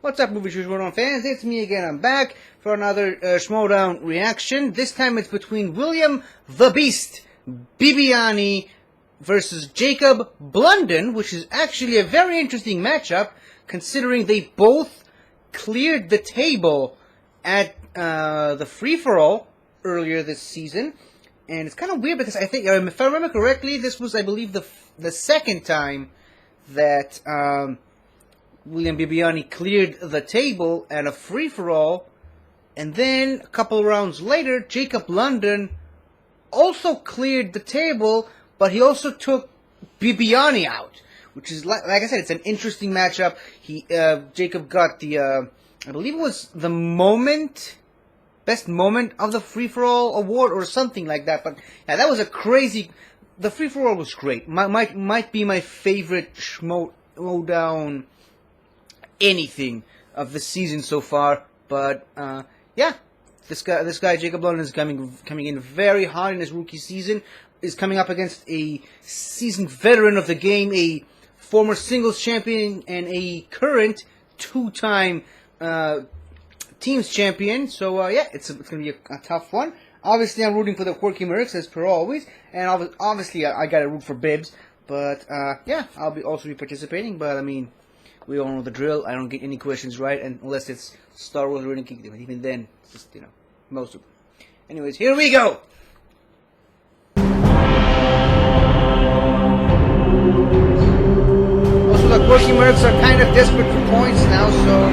What's up, movie Schmoedown fans? It's me again. I'm back for another Schmoedown reaction. This time it's between William the Beast Bibbiani versus Jacob Blunden, which is actually a very interesting matchup, considering they both cleared the table at the free-for-all earlier this season. And it's kind of weird because I think, if I remember correctly, this was, I believe, the second time that William Bibbiani cleared the table at a free-for-all, and then a couple of rounds later, Jacob Blunden also cleared the table, but he also took Bibbiani out, which is, like I said, it's an interesting matchup. Jacob got the, I believe it was the best moment of the free-for-all award or something like that, but yeah, that was a crazy, the free-for-all was great. Might be my favorite Schmoedown anything of the season so far, but yeah, this guy Jacob Blunden is coming in very hot in his rookie season. Is coming up against a seasoned veteran of the game, a former singles champion and a current two-time teams champion. So yeah, it's gonna be a tough one. Obviously, I'm rooting for the Quirky Mercs as per always, and obviously I gotta root for Bibbs. But yeah, I'll also be participating. But I mean, we all know the drill. I don't get any questions right, unless it's Star Wars or Geek. Even then, it's just, most of them. Anyways, here we go. Also, the Quirky Mercs are kind of desperate for points now, so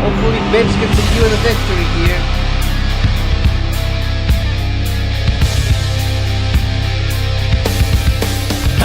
hopefully Bibbs can secure the victory here.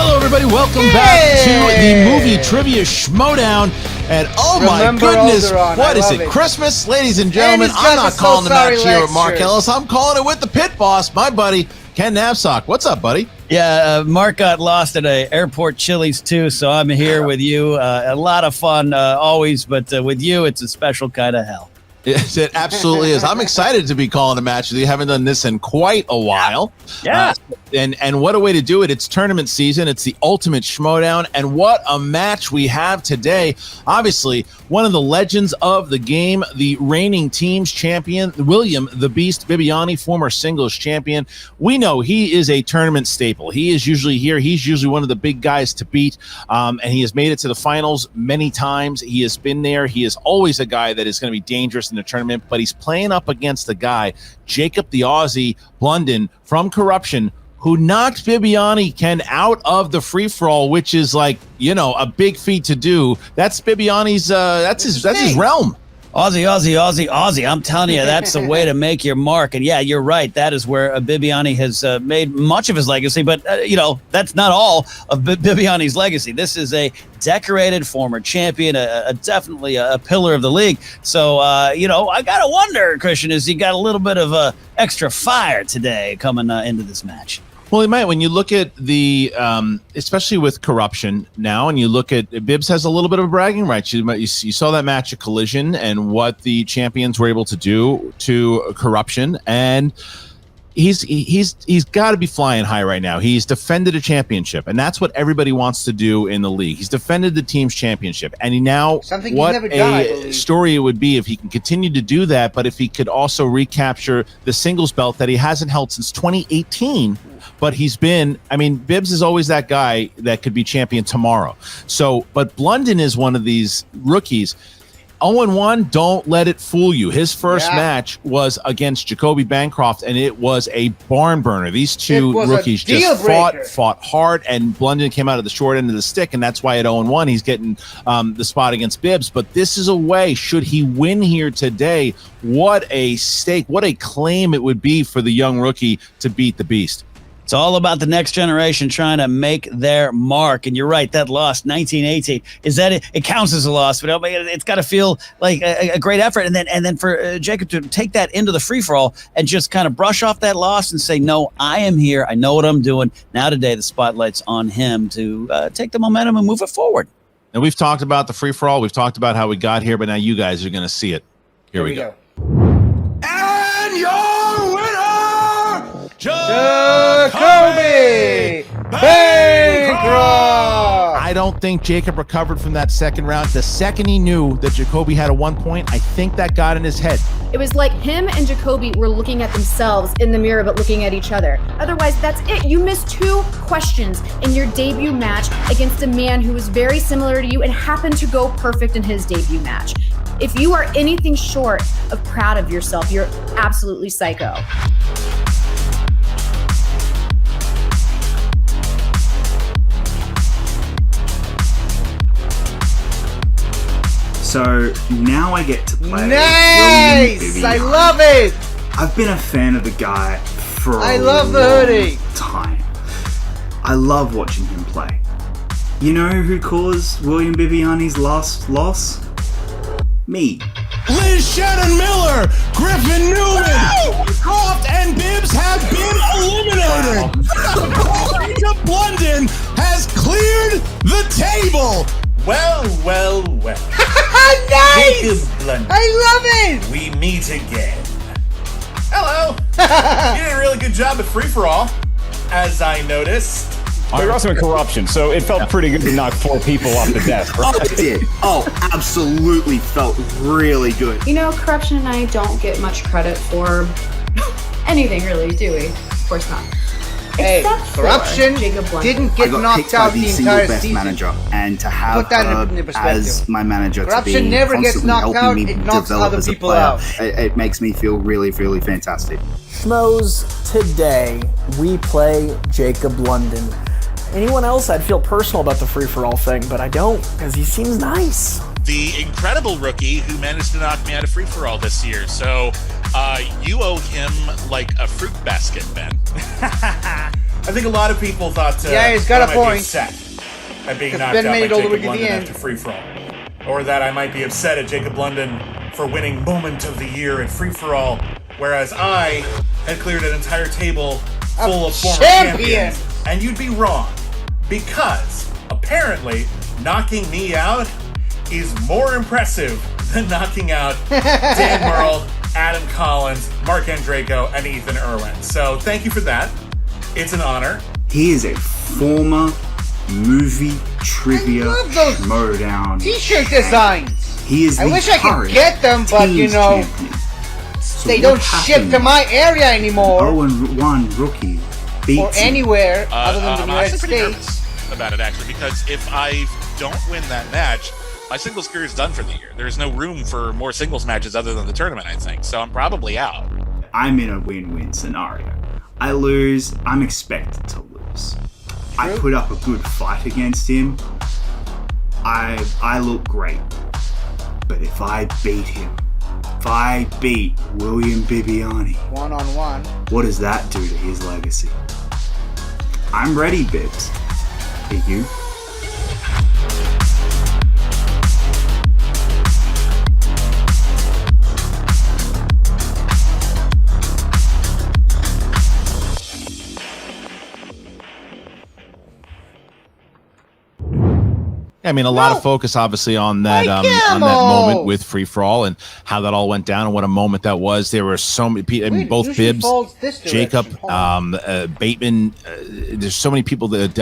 Hello, everybody. Welcome back to the movie trivia Schmoedown. And oh my goodness, what is it? Christmas, ladies and gentlemen. I'm not calling the match here with Mark Ellis. I'm calling it with the pit boss, my buddy Ken Knapsack. What's up, buddy? Yeah, Mark got lost at a airport Chili's too, so I'm here with you. A lot of fun always, but with you, it's a special kind of hell. It absolutely is. I'm excited to be calling a match with you. Haven't done this in quite a while. Yeah. And what a way to do it. It's tournament season. It's the ultimate Schmoedown. And what a match we have today. Obviously, one of the legends of the game, the reigning teams champion, William the Beast Bibbiani, former singles champion. We know he is a tournament staple. He is usually here. He's usually one of the big guys to beat. And he has made it to the finals many times. He has been there. He is always a guy that is going to be dangerous in the tournament, but he's playing up against the guy, Jacob the Aussie Blunden from Corruption, who knocked Bibbiani Ken out of the free-for-all, which is like, a big feat to do. That's Bibbiani's, that's his realm. Aussie. I'm telling you, that's the way to make your mark. And yeah, you're right. That is where Bibbiani has made much of his legacy. But, that's not all of Bibbiani's legacy. This is a decorated former champion, definitely a pillar of the league. So, I got to wonder, Christian, is he got a little bit of extra fire today coming into this match? Well, he might. When you look at the, especially with Corruption now, and you look at Bibbs has a little bit of bragging rights. You saw that match at Collision and what the champions were able to do to Corruption, and he's got to be flying high right now. He's defended a championship, and that's what everybody wants to do in the league. He's defended the team's championship, and what a story it would be if he can continue to do that, but if he could also recapture the singles belt that he hasn't held since 2018. But Bibbs is always that guy that could be champion tomorrow. So, but Blunden is one of these rookies. 0-1, don't let it fool you. His first match was against Jacoby Bancroft, and it was a barn burner. These two rookies just fought hard, and Blunden came out of the short end of the stick, and that's why at 0-1 he's getting the spot against Bibbs. But this is a way, should he win here today, what a stake, what a claim it would be for the young rookie to beat the Beast. It's all about the next generation trying to make their mark. And you're right, that loss, 1918, is that it counts as a loss, but it's got to feel like a great effort. And then for Jacob to take that into the free-for-all and just kind of brush off that loss and say, no, I am here. I know what I'm doing. Now today, the spotlight's on him to take the momentum and move it forward. And we've talked about the free-for-all. We've talked about how we got here, but now you guys are going to see it. Here we go. And your winner, Jacoby Bankrupt! I don't think Jacob recovered from that second round. The second he knew that Jacoby had a 1 point, I think that got in his head. It was like him and Jacoby were looking at themselves in the mirror, but looking at each other. Otherwise, that's it. You missed 2 questions in your debut match against a man who was very similar to you and happened to go perfect in his debut match. If you are anything short of proud of yourself, you're absolutely psycho. So now I get to play Nice! William I Bibbiani. love it! I've been a fan of the guy for I a love the long hoodie. time. I love watching him play. You know who caused William Bibbiani's last loss? Me. Liz Shannon Miller, Griffin Newman, Croft, and Bibbs have been eliminated. Jacob Blunden has cleared the table. Well. Nice! Jacob Blunden, I love it! we meet again. Hello. You did a really good job at Free For All, as I noticed. But you're also in corruption, so it felt pretty good to knock 4 people off the desk. Oh, it did. Oh, absolutely felt really good. You know, Corruption and I don't get much credit for anything, really, do we? Of course not. Hey, Except for Corruption Jacob Blunden. didn't I get got knocked picked by out the the single entire best season. manager, and to have Put that her into perspective. as my manager Corruption to be never gets constantly knocked helping out, me it knocks develop other as a people player, out. it makes me feel really, really fantastic. Schmoes, today we play Jacob London. Anyone else, I'd feel personal about the free-for-all thing, but I don't, because he seems nice. The incredible rookie who managed to knock me out of free-for-all this year. So you owe him like a fruit basket, Ben. I think a lot of people thought Yeah, he's got I a might point. be upset at being knocked Ben out by made it all the way Jacob to the Blunden end. after Free For All. Or that I might be upset at Jacob Blunden for winning Moment of the Year at Free For All, whereas I had cleared an entire table full of former champions. champions. And you'd be wrong, because apparently knocking me out is more impressive than knocking out Dan Merle, Adam Collins, Mark Andreyko, and Ethan Irwin. So thank you for that. It's an honor. He is a former movie trivia I love those Schmoedown. T-shirt designs. He is I the wish I could current get them, but you teams know, champion. So they what don't ship happened? to my area anymore 0-1 rookie beats or him. anywhere other than the I'm United actually pretty States. nervous about it, actually, because if I don't win that match, my singles career is done for the year. There's no room for more singles matches other than the tournament, I think. So I'm probably out. I'm in a win-win scenario. I lose, I'm expected to lose. I put up a good fight against him. I look great. But if I beat him, if I beat William Bibbiani, One-on-one. what does that do to his legacy? I'm ready, Bibbs. Are you? I mean, a lot of focus, obviously, on that My on that camel! moment with Free For All and how that all went down and what a moment that was. There were so many people. I mean, Wait, both usually Bibbs, folds this direction. Jacob, Bateman. There's so many people that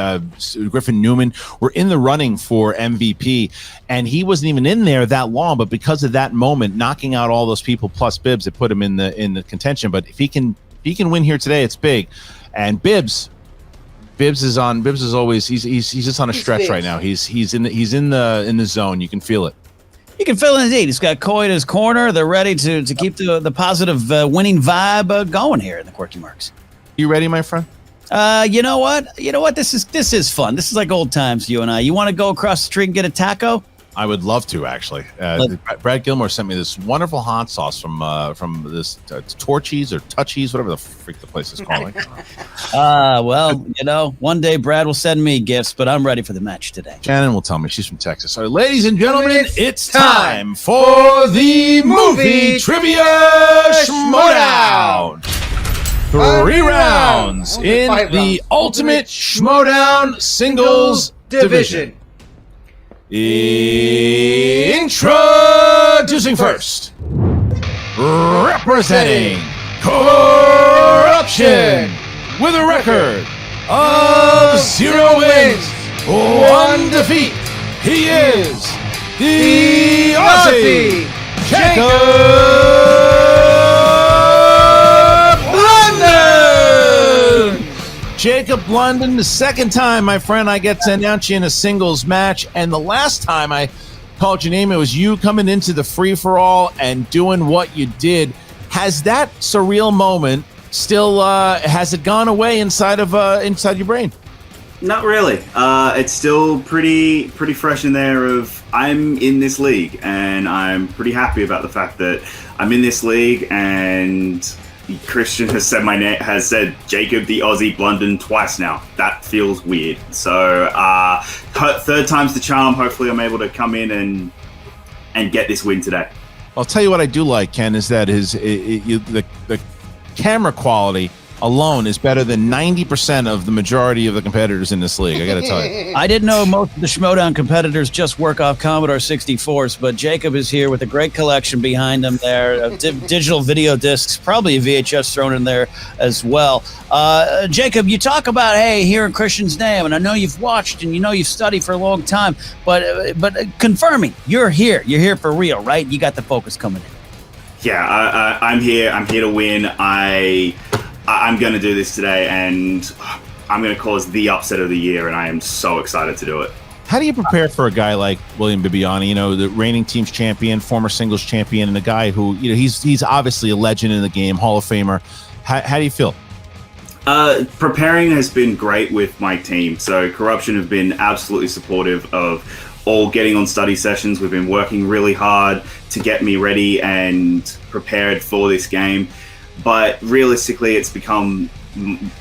Griffin Newman were in the running for MVP, and he wasn't even in there that long. But because of that moment, knocking out all those people plus Bibbs, it put him in the contention. But if he can win here today, it's big. And Bibbs is always he's just on a stretch Bibbs. right now. He's in the zone. You can feel it. You can feel it indeed. He's got Coy in his corner. They're ready to keep the positive winning vibe going here in the Quirky Marks. You ready, my friend? You know what? This is fun. This is like old times, you and I. You want to go across the street and get a taco? I would love to, actually. Brad Gilmore sent me this wonderful hot sauce from this Torchies or Touchies, whatever the freak the place is calling. Well, one day Brad will send me gifts, but I'm ready for the match today. Shannon will tell me. She's from Texas. So, ladies and gentlemen, It's it's time time for the movie trivia Schmoedown. 3 rounds Only in 5 the rounds. Ultimate Schmoedown Singles Division. Introducing first, representing Corruption with a record of 0 wins, 1 defeat. He is the Aussie, Jacob Blunden. Jacob Blunden, the second time, my friend, I get to announce you in a singles match, and the last time I called your name, it was you coming into the free-for-all and doing what you did. Has that surreal moment still, has it gone away inside your brain? Not really. It's still pretty fresh in there of I'm in this league, and I'm pretty happy about the fact that I'm in this league, and Christian has said my name, has said Jacob the Aussie Blunden twice now. That feels weird. So third time's the charm. Hopefully I'm able to come in and get this win today. I'll tell you what I do like, Ken, is that the camera quality alone is better than 90% of the majority of the competitors in this league. I got to tell you. I didn't know most of the Schmoedown competitors just work off Commodore 64s, but Jacob is here with a great collection behind him there of digital video discs, probably a VHS thrown in there as well. Jacob, you talk about, hey, hearing Christian's name, and I know you've watched and you know you've studied for a long time, but confirming, you're here. You're here for real, right? You got the focus coming in. Yeah, I'm here. I'm here to win. I'm going to do this today, and I'm going to cause the upset of the year, and I am so excited to do it. How do you prepare for a guy like William Bibbiani, the reigning team's champion, former singles champion, and a guy who, he's obviously a legend in the game, Hall of Famer. How do you feel? Preparing has been great with my team. So Corruption have been absolutely supportive of all getting on study sessions. We've been working really hard to get me ready and prepared for this game. But realistically, it's become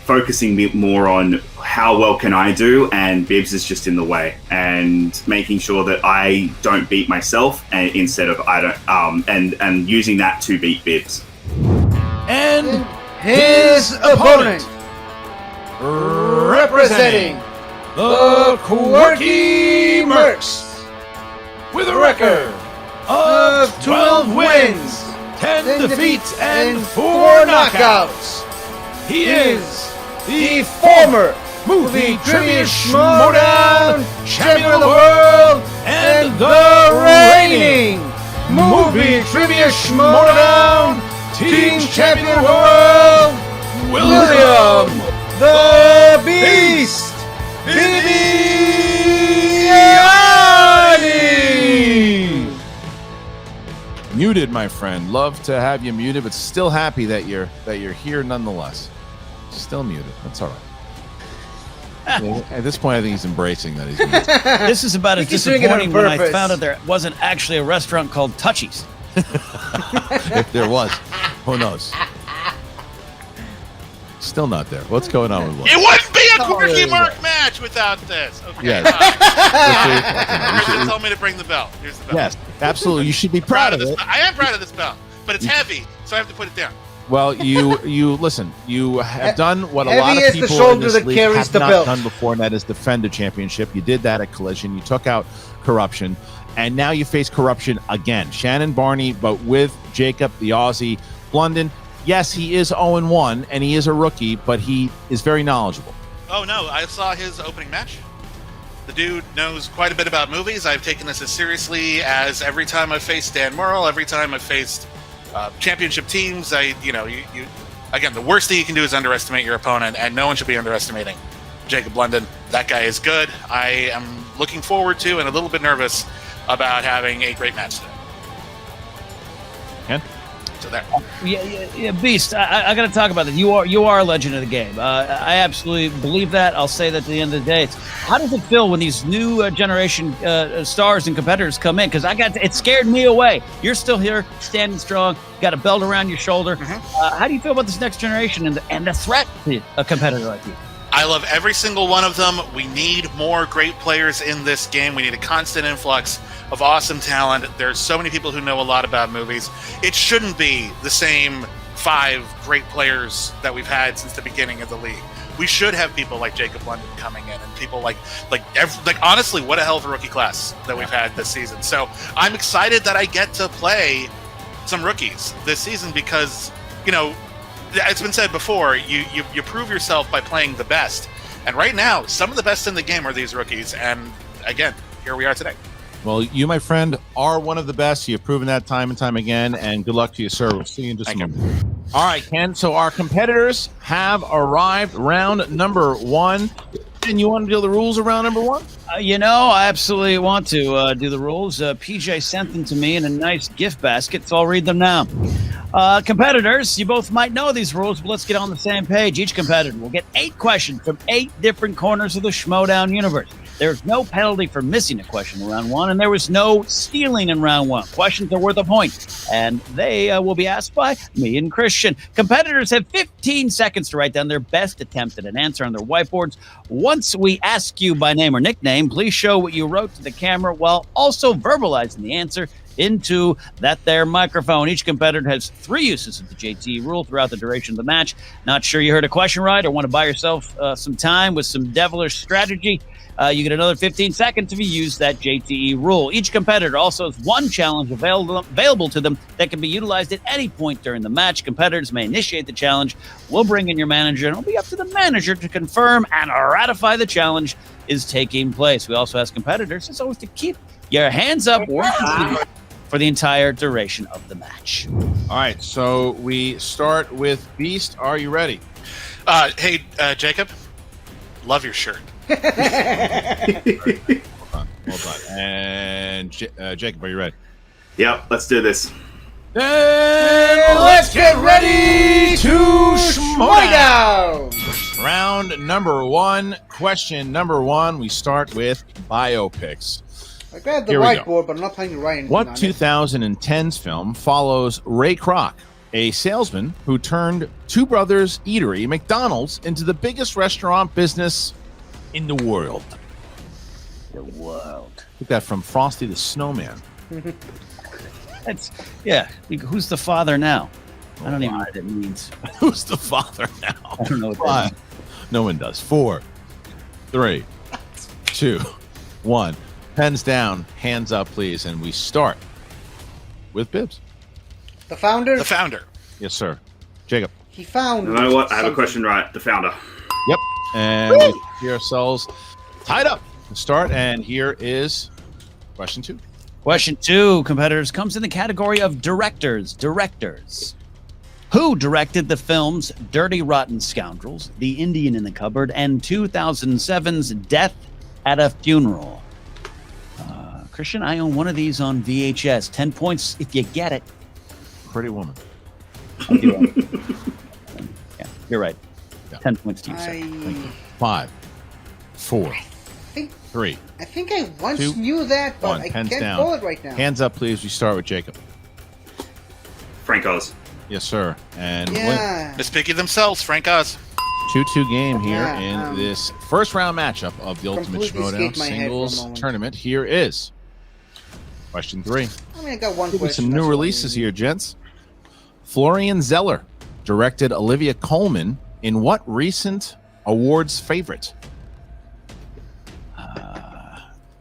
focusing more on how well can I do, and Bibbs is just in the way, and making sure that I don't beat myself, and instead of I don't, and using that to beat Bibbs. And his opponent, representing the Quirky Mercs, with a record of 12 wins, 10 defeats, and 4 knockouts. He is the former movie trivia Schmoedown champion of the world and the reigning movie trivia Schmoedown team champion of the world, William the Beast Bibbiani. Muted, my friend. Love to have you muted, but still happy that you're here nonetheless. Still muted. That's all right. At this point, I think he's embracing that he's muted. This is about as disappointing when I found out there wasn't actually a restaurant called Touchies. If there was, who knows? Still not there. What's going on with It wouldn't be a Quirky Merc match without this. Okay. Yes. Christian told me to bring the belt. Here's the belt. Yes, absolutely. You should be proud of it. I am proud of this belt, but it's heavy, so I have to put it down. Well, you listen. You have done what a Heavy lot of as the people in shoulder this that league carries have the not belt. done before, and that is defend a championship. You did that at Collision. You took out Corruption, and now you face Corruption again. Shannon Barney, but with Jacob, the Aussie Blunden. Yes, he is 0-1, and he is a rookie, but he is very knowledgeable. Oh, no, I saw his opening match. The dude knows quite a bit about movies. I've taken this as seriously as every time I've faced Dan Murrell, every time I've faced championship teams. Again, the worst thing you can do is underestimate your opponent, and no one should be underestimating Jacob Blunden. That guy is good. I am looking forward to and a little bit nervous about having a great match today. Ken? So there. Yeah, Beast. I got to talk about that. You are a legend of the game. I absolutely believe that. I'll say that at the end of the day. How does it feel when these new generation stars and competitors come in? Because it scared me away. You're still here, standing strong. Got a belt around your shoulder. Mm-hmm. How do you feel about this next generation and the threat to a competitor like you? I love every single one of them. We need more great players in this game. We need a constant influx of awesome talent. There's so many people who know a lot about movies. It shouldn't be the same 5 great players that we've had since the beginning of the league. We should have people like Jacob Blunden coming in, and people like honestly, what a hell of a rookie class that we've had this season. So I'm excited that I get to play some rookies this season because, it's been said before, you prove yourself by playing the best. And right now, some of the best in the game are these rookies. And again, here we are today. Well, you, my friend, are one of the best. You've proven that time and time again. And good luck to you, sir. We'll see you in just a moment. All right, Ken. So our competitors have arrived. Round number 1. And you want to do the rules of round number 1? I absolutely want to do the rules. PJ sent them to me in a nice gift basket, so I'll read them now. Competitors, you both might know these rules, but let's get on the same page. Each competitor will get 8 questions from 8 different corners of the Schmoedown universe. There's no penalty for missing a question in round 1, and there was no stealing in round 1. Questions are worth a point, and they will be asked by me and Christian. Competitors have 15 seconds to write down their best attempt at an answer on their whiteboards. Once we ask you by name or nickname, please show what you wrote to the camera while also verbalizing the answer into that there microphone. Each competitor has 3 uses of the JTE rule throughout the duration of the match. Not sure you heard a question right or want to buy yourself some time with some devilish strategy? You get another 15 seconds if you use that JTE rule. Each competitor also has 1 challenge available to them that can be utilized at any point during the match. Competitors may initiate the challenge. We'll bring in your manager, and it'll be up to the manager to confirm and ratify the challenge is taking place. We also ask competitors, as always, to keep your hands up for the entire duration of the match. All right, so we start with Beast. Are you ready? Hey, Jacob, love your shirt. Hold on. And Jacob, are you ready? Yep, let's do this. And let's get ready to Schmoedown! Round number 1, question number 1. We start with biopics. I grabbed the Here we go. whiteboard, but I'm not planning to write anything What on 2010's film follows Ray Kroc, a salesman who turned Two Brothers Eatery, McDonald's, into the biggest restaurant business in the world? The world. Took that from Frosty the Snowman. Who's the father now? I don't even know what that means. Who's the father now? I don't know what that means. No one does. 4, 3, 2, 1. Pens down, hands up, please, and we start with Bibbs. The founder? The founder. Yes, sir. Jacob. He found. You know what? I have a something. question right. The founder. Yep. And we see ourselves tied up to start, and here is question 2. Question 2, competitors, comes in the category of directors. Directors. Who directed the films Dirty Rotten Scoundrels, The Indian in the Cupboard, and 2007's Death at a Funeral? Christian, I own one of these on VHS. 10 points if you get it. Pretty Woman. I do own it. Yeah, you're right. Yeah. 10 points to you, sir. Thank you. 5, 4, 3. I think I once 2, knew that, but 1. I Pens can't down. pull it right now. Hands up, please. We start with Jacob. Frank Oz. Yes, sir. And Yeah. Miss Piggy themselves, Frank Oz. 2-2 game here Yeah, in this first round matchup of the Ultimate completely Schmoedown escaped my head for a singles moment. tournament. Here is question 3. I mean, I got one Give me question. some that's new all I releases need. here, gents. Florian Zeller directed Olivia Colman in what recent awards favorite?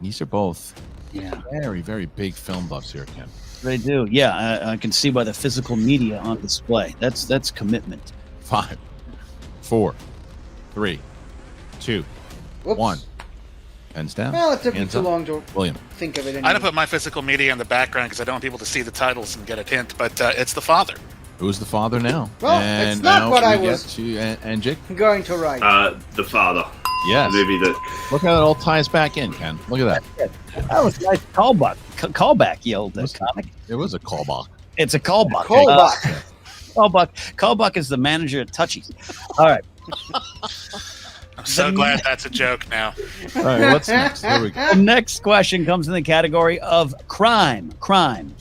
These are both very, very big film buffs here, Ken. They do. Yeah, I can see by the physical media on display. That's commitment. 5, 4, 3, 2, Whoops. 1. Hands down. Well, it took me Hands too up. long to William. think of it. I Anyway. don't put my physical media in the background because I don't want people to see the titles and get a hint, but it's the father. Who's the father now? Well, and it's not now what I we was- get to, and Jake. going to write. The father. Yes. The movie that. Look how it all ties back in, Ken. Look at that. That was a nice callback. Callback, you old comic. It was a callback. It's a callback. Callback. Callback is the manager at Touchies. All right. I'm so glad that's a joke now. All right, what's next? Here we go. The next question comes in the category of crime. Crime.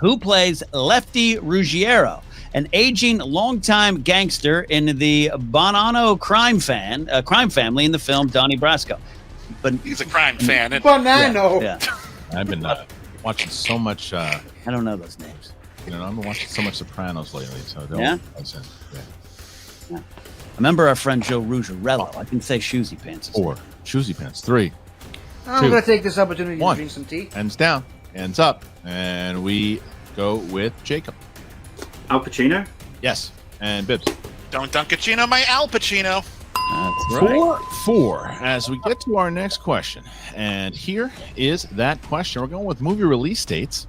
Who plays Lefty Ruggiero, an aging, longtime gangster in the Bonanno crime family in the film Donnie Brasco? But He's a crime fan. And Banano. yeah, I've been watching so much. I don't know those names. I've been watching so much Sopranos lately. So don't. Yeah? Yeah. Remember our friend Joe Ruggiero? I can say Shoesy Pants. 4, Choosy Pants. 3, I'm 2, going to take this opportunity 1. to drink some tea. Hands down, hands up, and we go with Jacob. Al Pacino? Yes, and Bibbs. don't Dunkachino my Al Pacino. That's right. 4, 5-4 as we get to our next question. And here is that question. We're going with movie release dates.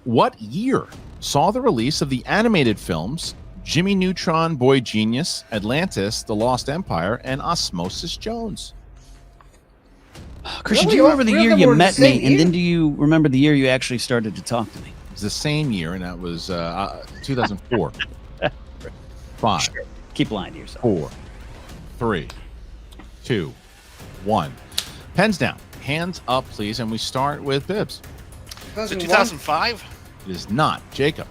What year saw the release of the animated films Jimmy Neutron, Boy Genius, Atlantis, The Lost Empire, and Osmosis Jones? Christian, Really? do you remember the All three year of them you were the met same me? And year? then do you remember the year you actually started to talk to me? It was the same year, and that was 2004. 5, Sure. Keep lying to yourself. 4, 3, 2, 1. Pens down. Hands up, please. And we start with Bibbs. Is it 2005? It is not. Jacob.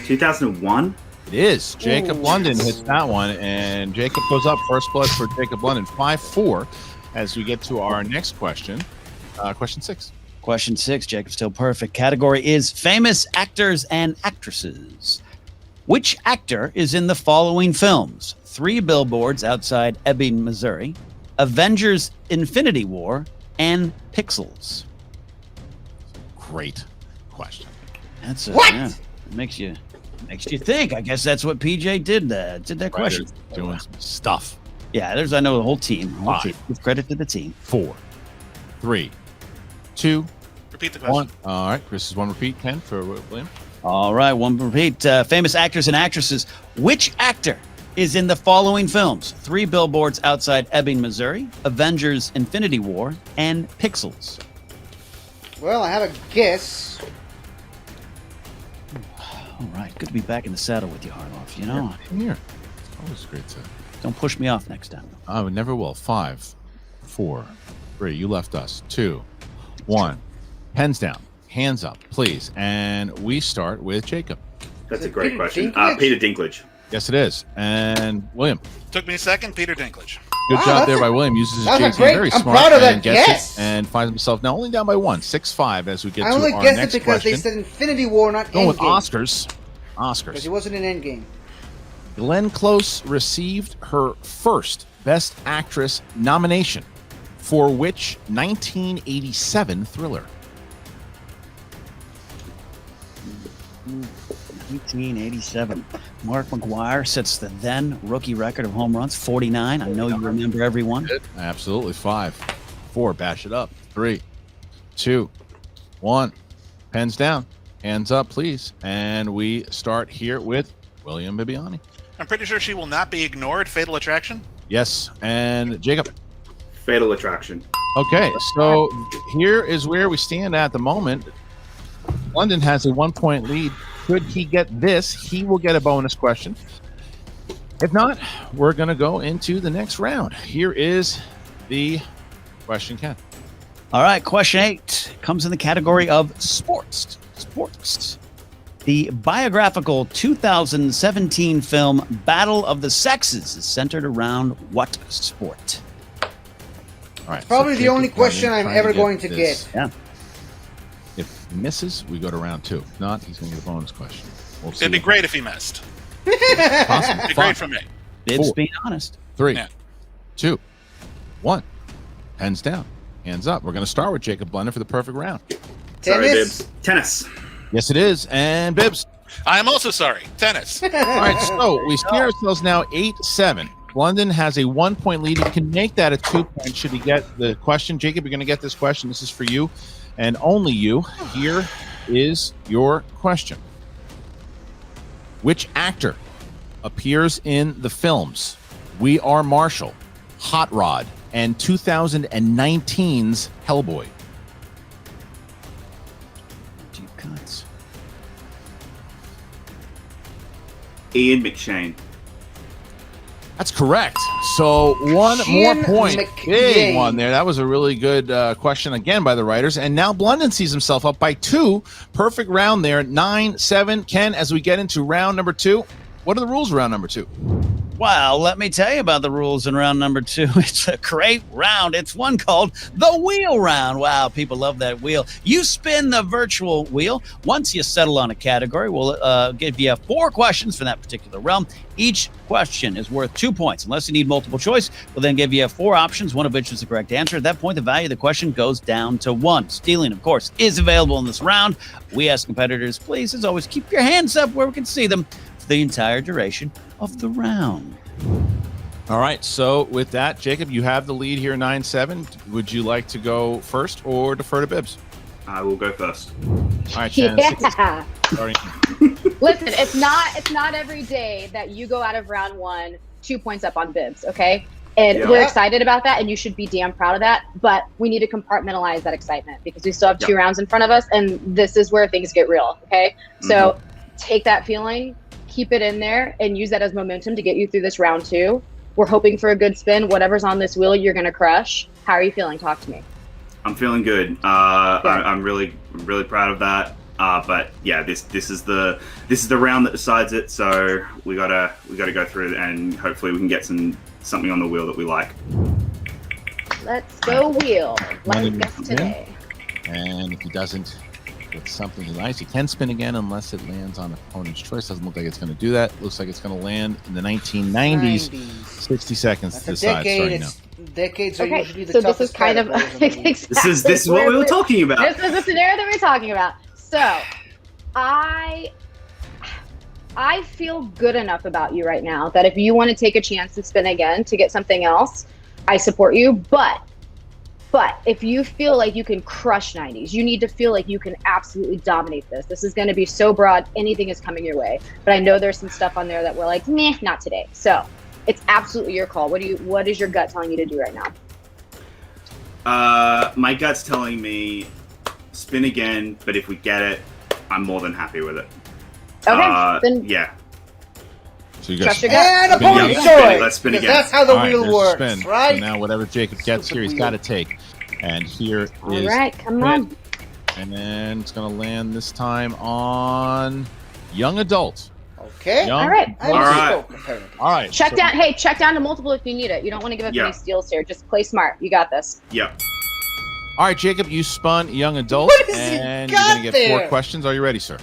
2001. It is. Jacob Ooh. London hits that one, and Jacob goes up. First blood for Jacob London. 5-4 as we get to our next question. Question 6. Question 6, Jacob, still perfect. Category is famous actors and actresses. Which actor is in the following films? 3 Billboards Outside Ebbing, Missouri, Avengers Infinity War, and Pixels. Great question. That's What? Yeah, it makes you think. I guess that's what PJ did that question. Writers doing some stuff. Yeah, I know the whole team. Five. Give credit to the team. 4, 3, 2, Repeat the question. 1. All right. Chris is one repeat. Ken for William. All right, one repeat. Famous actors and actresses. Which actor is in the following films? 3 Billboards Outside Ebbing, Missouri, Avengers Infinity War, and Pixels. Well, I have a guess. All right, good to be back in the saddle with you, Harloff. You know, Come here. It's always great to. don't push me off next time. I would never will. 5, 4, 3. You left us. 2, 1. Pens down. Hands up, please. And we start with Jacob. That's Is a it great Peter question. Dinklage? Peter Dinklage. Yes, it is. And William. Took me a second. Peter Dinklage. Good Wow, job that's there a- by William. Uses his that was a JT. great- Very I'm smart. proud of that and gets guess. it and finds himself now only down by 1. 6-5 as we get I to only our guessed it next because question. they said Infinity War, not Going with Endgame. Oscars. Because he wasn't in Endgame. Glenn Close received her first Best Actress nomination for which 1987 thriller? 1987. Mark McGuire sets the then rookie record of home runs, 49. I know you remember everyone. Absolutely. 5, 4. Bash it up. 3, 2, 1. Pens down. Hands up, please. And we start here with William Bibbiani. I'm pretty sure she will not be ignored. Fatal Attraction. Yes. And Jacob. Fatal Attraction. Okay, so here is where we stand at the moment. London has a 1-point lead. Could he get this? He will get a bonus question. If not, we're going to go into the next round. Here is the question, Ken. All right, question 8 comes in the category of sports. Sports. The biographical 2017 film Battle of the Sexes is centered around what sport? All right. Probably so the Jacob only question London I'm trying ever going to this. get. Yeah. If he misses, we go to round 2. If not, he's going to get a bonus question. We'll see. It'd be great if he missed. Awesome. It'd be 5, great for me. Bibbs 4. being honest. 3, Yeah. 2, 1. Hands down. Hands up. We're going to start with Jacob London for the perfect round. Sorry, Tennis? Bibbs. Tennis. Yes, it is. And Bibbs. I am also sorry. Tennis. All right, so we see ourselves now 8-7. London has a 1-point lead. He can make that a 2-point should he get the question. Jacob, you're going to get this question. This is for you and only you. Here is your question. Which actor appears in the films We Are Marshall, Hot Rod, and 2019's Hellboy? Deep cuts. Ian McShane. That's correct. So one Ian more point. McShane. Big one there. That was a really good question again by the writers. And now Blunden sees himself up by 2. Perfect round there. 9-7. Ken, as we get into round number 2, what are the rules of round number 2? Well, let me tell you about the rules in round number 2. It's a great round. It's one called the wheel round. Wow, people love that wheel. You spin the virtual wheel. Once you settle on a category, we'll give you 4 questions for that particular realm. Each question is worth 2 points. Unless you need multiple choice, we'll then give you 4 options, one of which is the correct answer. At that point, the value of the question goes down to 1. Stealing, of course, is available in this round. We ask competitors, please, as always, keep your hands up where we can see them for the entire duration of the round. All right. So with that, Jacob, you have the lead here, 9-7. Would you like to go first or defer to Bibbs? I will go first. All right, Shannon. Yeah. Starting. Listen, it's not every day that you go out of round 1 2 points up on Bibbs, okay? And Yeah. we're excited about that, and you should be damn proud of that. But we need to compartmentalize that excitement because we still have 2 rounds in front of us, and this is where things get real, okay? So take that feeling, keep it in there, and use that as momentum to get you through this round 2. We're hoping for a good spin. Whatever's on this wheel, you're going to crush. How are you feeling? Talk to me. I'm feeling good. I'm really proud of that. But yeah, this is the round that decides it. So we gotta go through it, and hopefully we can get something on the wheel that we like. Let's go wheel. Let's One guess today. And if he doesn't get something nice, he can spin again unless it lands on opponent's choice. Doesn't look like it's going to do that. Looks like it's going to land in the 1990s. 60 seconds That's to a decide. decade. Starting now. Decades are Okay, usually the so this is toughest kind of categories in the league. This is what we were talking about. This is the scenario that we're talking about. So, I feel good enough about you right now that if you want to take a chance to spin again to get something else, I support you. But if you feel like you can crush 90s, you need to feel like you can absolutely dominate this. This is going to be so broad, anything is coming your way. But I know there's some stuff on there that we're like, meh, not today. So it's absolutely your call. What is your gut telling you to do right now? My gut's telling me spin again, but if we get it, I'm more than happy with it. Okay, then yeah. So you trust guys your gut. And Yeah, opponent's let's spin it. choice. Let's spin Because again. that's how the All right, wheel there's a works, spin. right? So now whatever Jacob gets here, he's got to take. And here All is right, come on. And then it's going to land this time on young adult. Okay. Young All right. I All right. spoke, apparently. All right. Check so- down. Hey, check down to multiple if you need it. You don't want to give up Yeah. any steals here. Just play smart. You got this. Yep. All right, Jacob, you spun young adult, What has he and got you're going to get 4 there? questions. Are you ready, sir?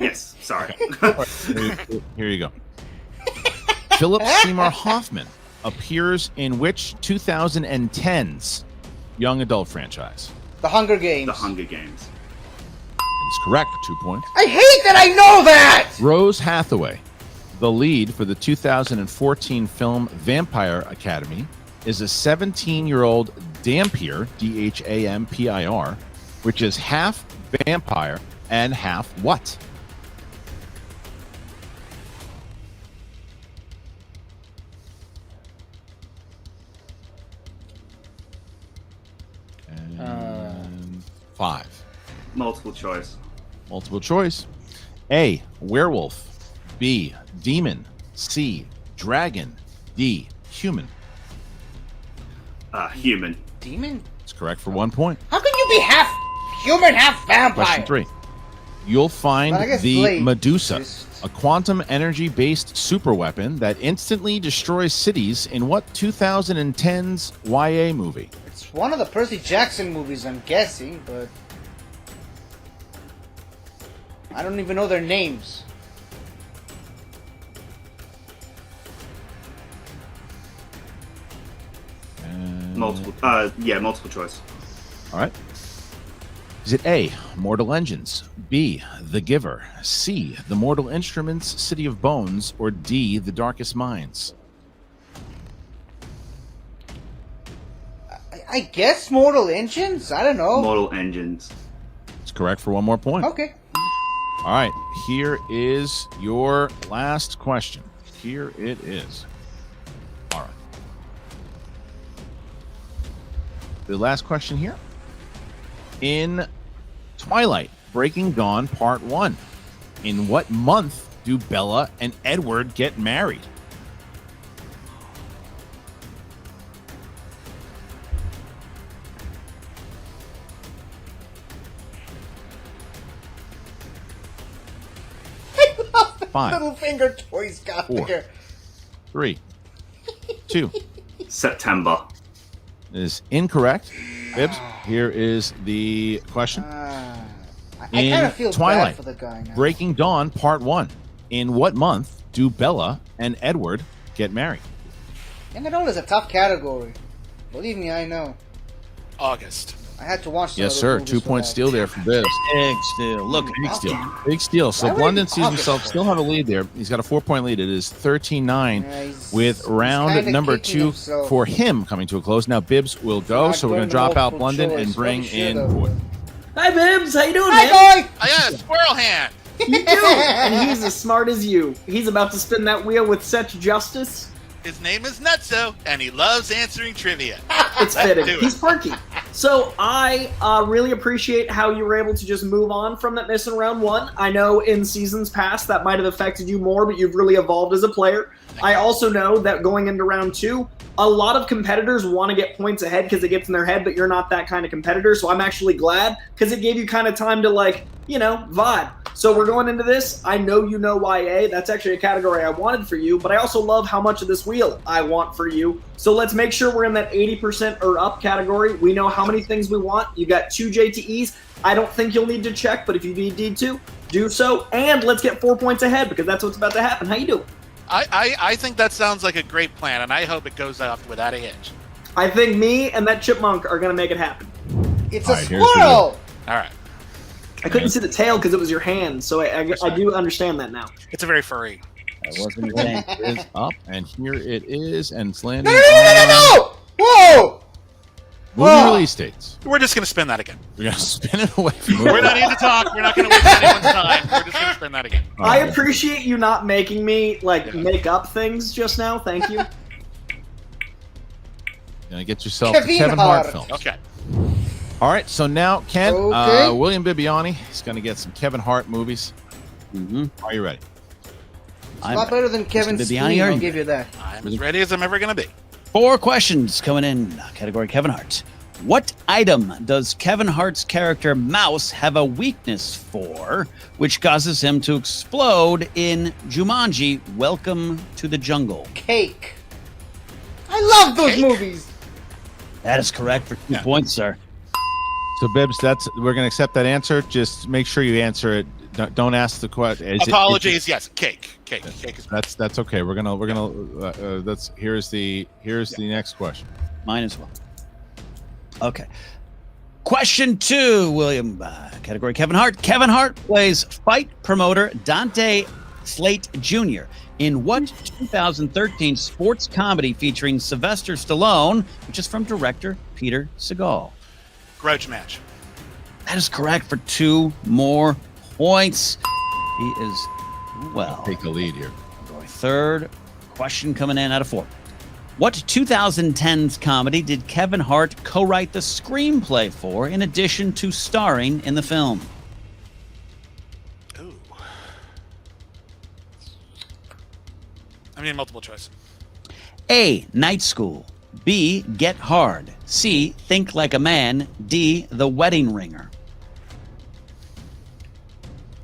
Yes. Sorry. Here you go. Philip Seymour Hoffman appears in which 2010's young adult franchise? The Hunger Games. The Hunger Games. It's correct. 2 points. I hate that I know that! Rose Hathaway, the lead for the 2014 film Vampire Academy, is a 17-year-old Dhampir, Dhampir, which is half vampire and half what? And 5. Multiple choice. Multiple choice. A, werewolf. B, demon. C, dragon. D, human. Human. Demon? It's correct for 1 point. How can you be half human, half vampire? Question 3. You'll find But I guess the Blade Medusa, just- a quantum energy-based superweapon that instantly destroys cities in what 2010's YA movie? It's one of the Percy Jackson movies, I'm guessing, but I don't even know their names. And- Multiple. Multiple choice. All right. Is it A, Mortal Engines, B, The Giver, C, The Mortal Instruments, City of Bones, or D, The Darkest Minds? I guess Mortal Engines? I don't know. Mortal Engines. It's correct for 1 more point. Okay. All right, here is your last question. Here it is. All right. The last question here. In Twilight, Breaking Dawn Part 1, in what month do Bella and Edward get married? Five, Little finger toys got 4, there. 3, 2. September. Is incorrect. Bibbs, here is the question. I In kind of feel Twilight, bad for the guy now. Breaking Dawn Part 1. In what month do Bella and Edward get married? Young adult is a tough category. Believe me, I know. August. I had to watch. Some Yes, of sir. those movies 2 for point that. steal there for Bibbs. Big steal. Look, Big steal. So Why would Blunden he sees pop himself it? still have a lead there. He's got a 4-point lead. It is 13-9 He's round kinda number kicking 2 himself. for him coming to a close. Now Bibbs will go, Not so we're going going to drop out multiple Blunden choice. and bring Probably in should've. Boyd. Hi, Bibbs. How you doing, man? Hi, boy. Oh, yeah, squirrel hand. You do. And he's as smart as you. He's about to spin that wheel with such justice. His name is Nutso, and he loves answering trivia. It's fitting. do it. He's perky. So I really appreciate how you were able to just move on from that miss in round one. I know in seasons past that might have affected you more, but you've really evolved as a player. I also know that going into round two, a lot of competitors want to get points ahead because it gets in their head, but you're not that kind of competitor. So I'm actually glad because it gave you kind of time to vibe. So we're going into this. I know you know YA. That's actually a category I wanted for you, but I also love how much of this wheel I want for you. So let's make sure we're in that 80% or up category. We know how many things we want. You got 2 JTEs. I don't think you'll need to check, but if you need to, do so. And let's get 4 points ahead because that's what's about to happen. How you doing? I think that sounds like a great plan, and I hope it goes off without a hitch. I think me and that chipmunk are going to make it happen. It's All a right, here's the squirrel. All right. I couldn't see the tail because it was your hand, so I do understand that now. It's a very furry. that wasn't your thing. It is up, and here it is, and it's landing No! Whoa! movie Oh. release dates. We're just going to spin that again. We're going to spin it away from We're not need to talk. We're not going to waste anyone's time. We're just going to spin that again. I appreciate you not making me make up things just now. Thank you. Gonna get yourself Kevin the Kevin Hart Hart. film. Okay. All right, so now Ken, Okay. William Bibbiani is going to get some Kevin Hart movies. Mm-hmm. Are you ready? A lot better than Kevin Bibbiani, Steen, are I'll you? give you that. I'm as ready as I'm ever going to be. 4 questions coming in. Category Kevin Hart. What item does Kevin Hart's character Mouse have a weakness for, which causes him to explode in Jumanji: Welcome to the Jungle? Cake. I love those Cake? movies. That is correct for 2 points, sir. So Bibbs, we're going to accept that answer. Just make sure you answer it. Don't ask the question. Apologies. Yes, cake. Cake is That's okay. We're gonna here's the next question. Mine as well. Okay. Question 2, William. Category Kevin Hart. Kevin Hart plays fight promoter Dante Slate Jr. in what 2013 sports comedy featuring Sylvester Stallone, which is from director Peter Segal? grudge match. That is correct for 2 more points. He is, Take the lead here. going third. Question coming in out of 4. What 2010's comedy did Kevin Hart co-write the screenplay for in addition to starring in the film? Ooh. I mean, multiple choice. A. Night School. B. Get Hard. C. Think Like a Man. D. The Wedding Ringer.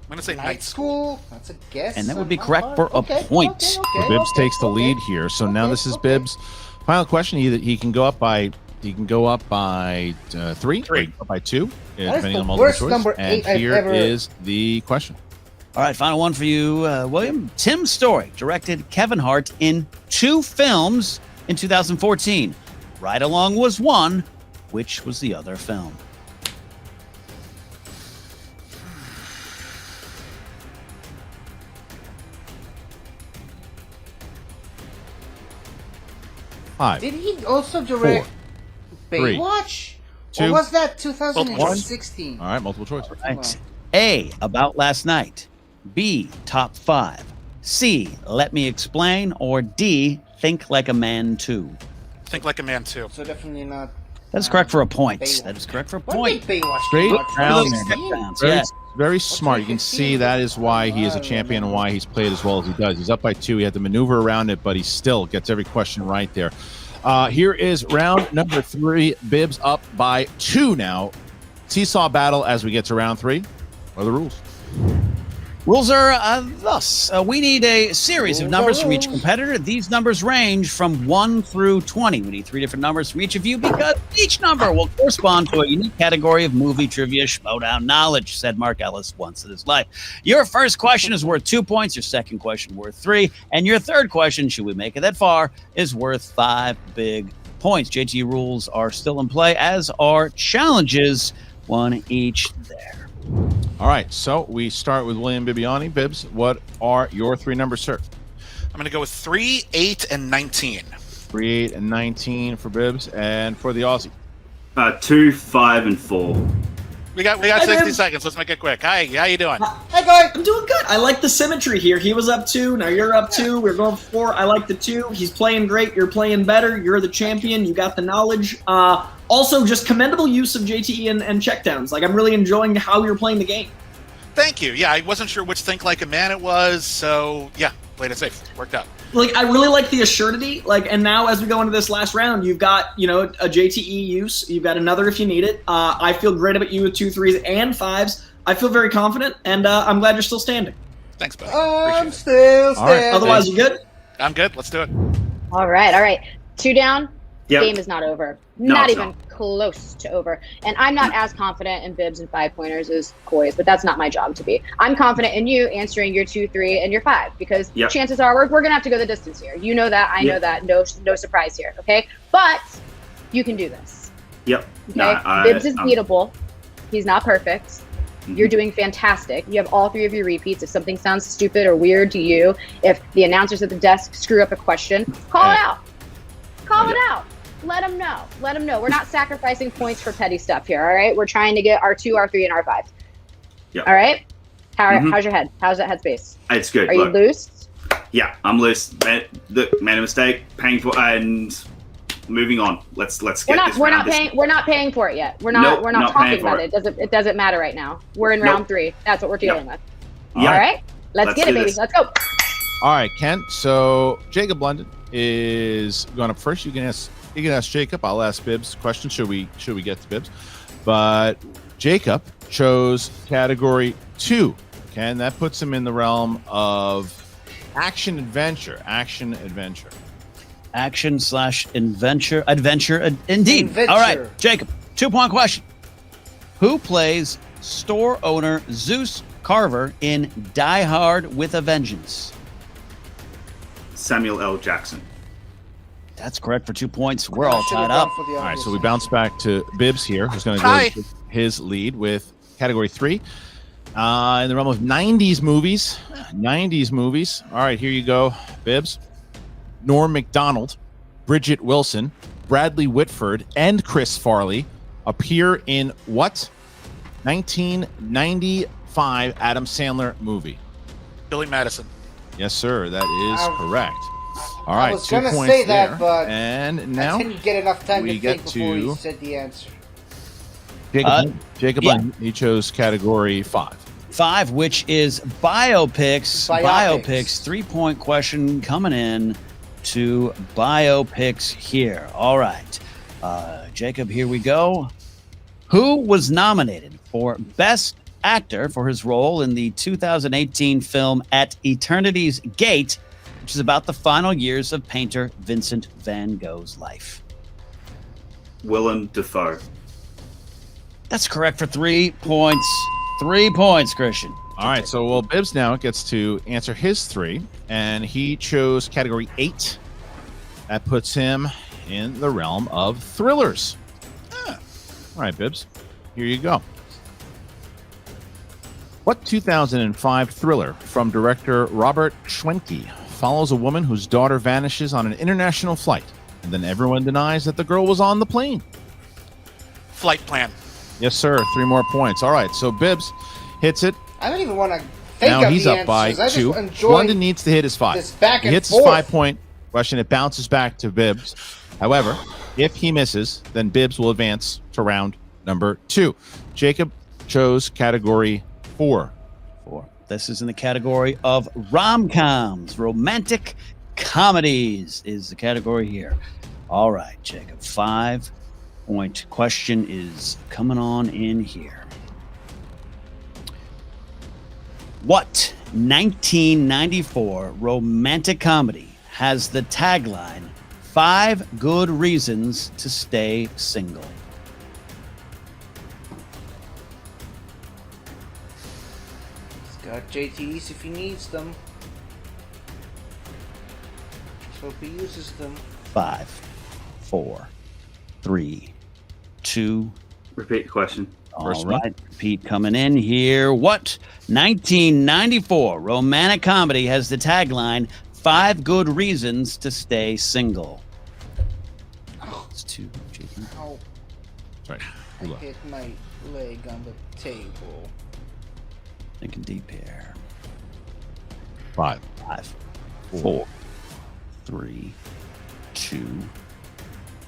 I'm going to say Night School. That's a guess. And that would be on my correct part. for a Okay, point. okay, So okay, Bibbs okay, takes the okay. lead here. So now Okay, this is okay. Bibbs' final question. He can go up by 3. Or he can go up by 2, depending the on multiple worst choice. number And 8 I've here ever- is the question. All right, final one for you, William. Tim Story directed Kevin Hart in 2 films in 2014. Ride Along was one. Which was the other film? Five. Did he also direct 4, 3, Baywatch? 2, Or was that 2016? All right, multiple choice. Right. A. About Last Night. B. Top 5. C. Let Me Explain. Or D. Think Like a Man 2. Think like a man, too. So definitely not. That's correct for a point. Baywatch. That is correct for a When point. did Baywatch Straight come out? round. 2016? Very, Yes. very smart. You can 2015? see that is why he is a champion and why he's played as well as he does. He's up by 2. He had to maneuver around it, but he still gets every question right there. Here is round number 3. Bibbs up by 2 now. Seesaw battle as we get to round 3. What are the rules? Rules are thus. We need a series of numbers from each competitor. These numbers range from 1 through 20. We need 3 different numbers from each of you because each number will correspond to a unique category of movie trivia Schmoedown knowledge, said Mark Ellis once in his life. Your first question is worth 2 points. Your second question worth 3. And your third question, should we make it that far, is worth 5 big points. JT rules are still in play, as are challenges, 1 each there. All right, so we start with William Bibbiani. Bibbs, what are your 3 numbers, sir? I'm going to go with 3, 8, and 19. 3, 8, and 19 for Bibbs, and for the Aussie. 2, 5, and 4. We got 60 seconds. Let's make it quick. Hi, how you doing? Hi, guys. I'm doing good. I like the symmetry here. He was up 2. Now you're up 2. We're going 4. I like the 2. He's playing great. You're playing better. You're the champion. You got the knowledge. Also, just commendable use of JTE and checkdowns. Like, I'm really enjoying how you're playing the game. Thank you. Yeah, I wasn't sure which Think Like a Man it was, so yeah, played it safe. Worked out. Like, I really like the assuredity. Like, and now as we go into this last round, you've got, a JTE use. You've got another if you need it. I feel great about you with 2, 3s, and 5s. I feel very confident, and I'm glad you're still standing. Thanks, buddy. I'm still standing. right. Otherwise, you good? I'm good. Let's do it. All right. 2 down. Yep. Game is not over. No, Not it's even close to over. And I'm not as confident in Bibbs and 5-pointers as Coy's, but that's not my job to be. I'm confident in you answering your 2, 3, and your 5 because Yep. chances are we're going to have to go the distance here. You know that. I know that. No surprise here. Okay, but you can do this. Yep. Okay, Bibbs is beatable. He's not perfect. You're doing fantastic. You have all 3 of your repeats. If something sounds stupid or weird to you, if the announcers at the desk screw up a question, call it out. Call it out. Let them know. Let them know. We're not sacrificing points for petty stuff here, all right? We're trying to get our 2, our 3, and our 5. Yep. All right? How's your head? How's that headspace? It's good. Are you loose? Yeah, I'm loose. Made a mistake, painful, and moving on. Let's get this. We're not paying for it yet. We're not talking about it. It doesn't matter right now. We're in round 3. That's what we're dealing with. Yep. All right? Let's get it, baby. this. Let's go. All right, Ken. So Jacob Blunden is going up first. You can ask Jacob. I'll ask Bibbs question. Should we get to Bibbs? But Jacob chose category 2. Ken, that puts him in the realm of action adventure. Action/adventure, indeed. Adventure. All right, Jacob, 2-point question. Who plays store owner Zeus Carver in Die Hard with a Vengeance? Samuel L. Jackson. That's correct for 2 points. We're all tied up. All right, so we bounce back to Bibbs here, who's going to go to his lead with category 3. In the realm of 90s movies. 90s movies. All right, here you go, Bibbs. Norm Macdonald, Bridget Wilson, Bradley Whitford, and Chris Farley appear in what 1995 Adam Sandler movie? Billy Madison. Yes, sir. That is correct. All I right, was 2 gonna points say there. that, but And now I didn't get enough time we to get think before to- he said the answer. Jacob, yeah. he chose category 5. 5, which is biopics. Biopics. 3-point question coming in to biopics here. All right. Jacob, here we go. Who was nominated for Best Actor for his role in the 2018 film At Eternity's Gate, which is about the final years of painter Vincent van Gogh's life? Willem Dafoe. That's correct for 3 points. 3 points, Christian. All right, so well, Bibbs now gets to answer his 3, and he chose category 8. That puts him in the realm of thrillers. All right, Bibbs, here you go. What 2005 thriller from director Robert Schwenke follows a woman whose daughter vanishes on an international flight, and then everyone denies that the girl was on the plane? Flight Plan. Yes, sir. 3 more points. All right, so Bibbs hits it. I don't even want to think Now of he's the up by answers. I 2. just enjoy London needs to hit his 5. this back He and hits forth. his 5-point question. It bounces back to Bibbs. However, if he misses, then Bibbs will advance to round number 2. Jacob chose category 4. This is in the category of rom-coms. Romantic comedies is the category here. All right, Jacob. 5-point question is coming on in here. What 1994 romantic comedy has the tagline 5 good reasons to stay single? He's got JTEs if he needs them. Let's hope he uses them. 5, 4, 3, 2. Repeat the question. All right, Pete coming in here. What 1994 romantic comedy has the tagline 5 good reasons to stay single? It's 2, Jacob. Oh, Sorry. I hit my leg on the table. Thinking deep here. 5, 4, 3, 2,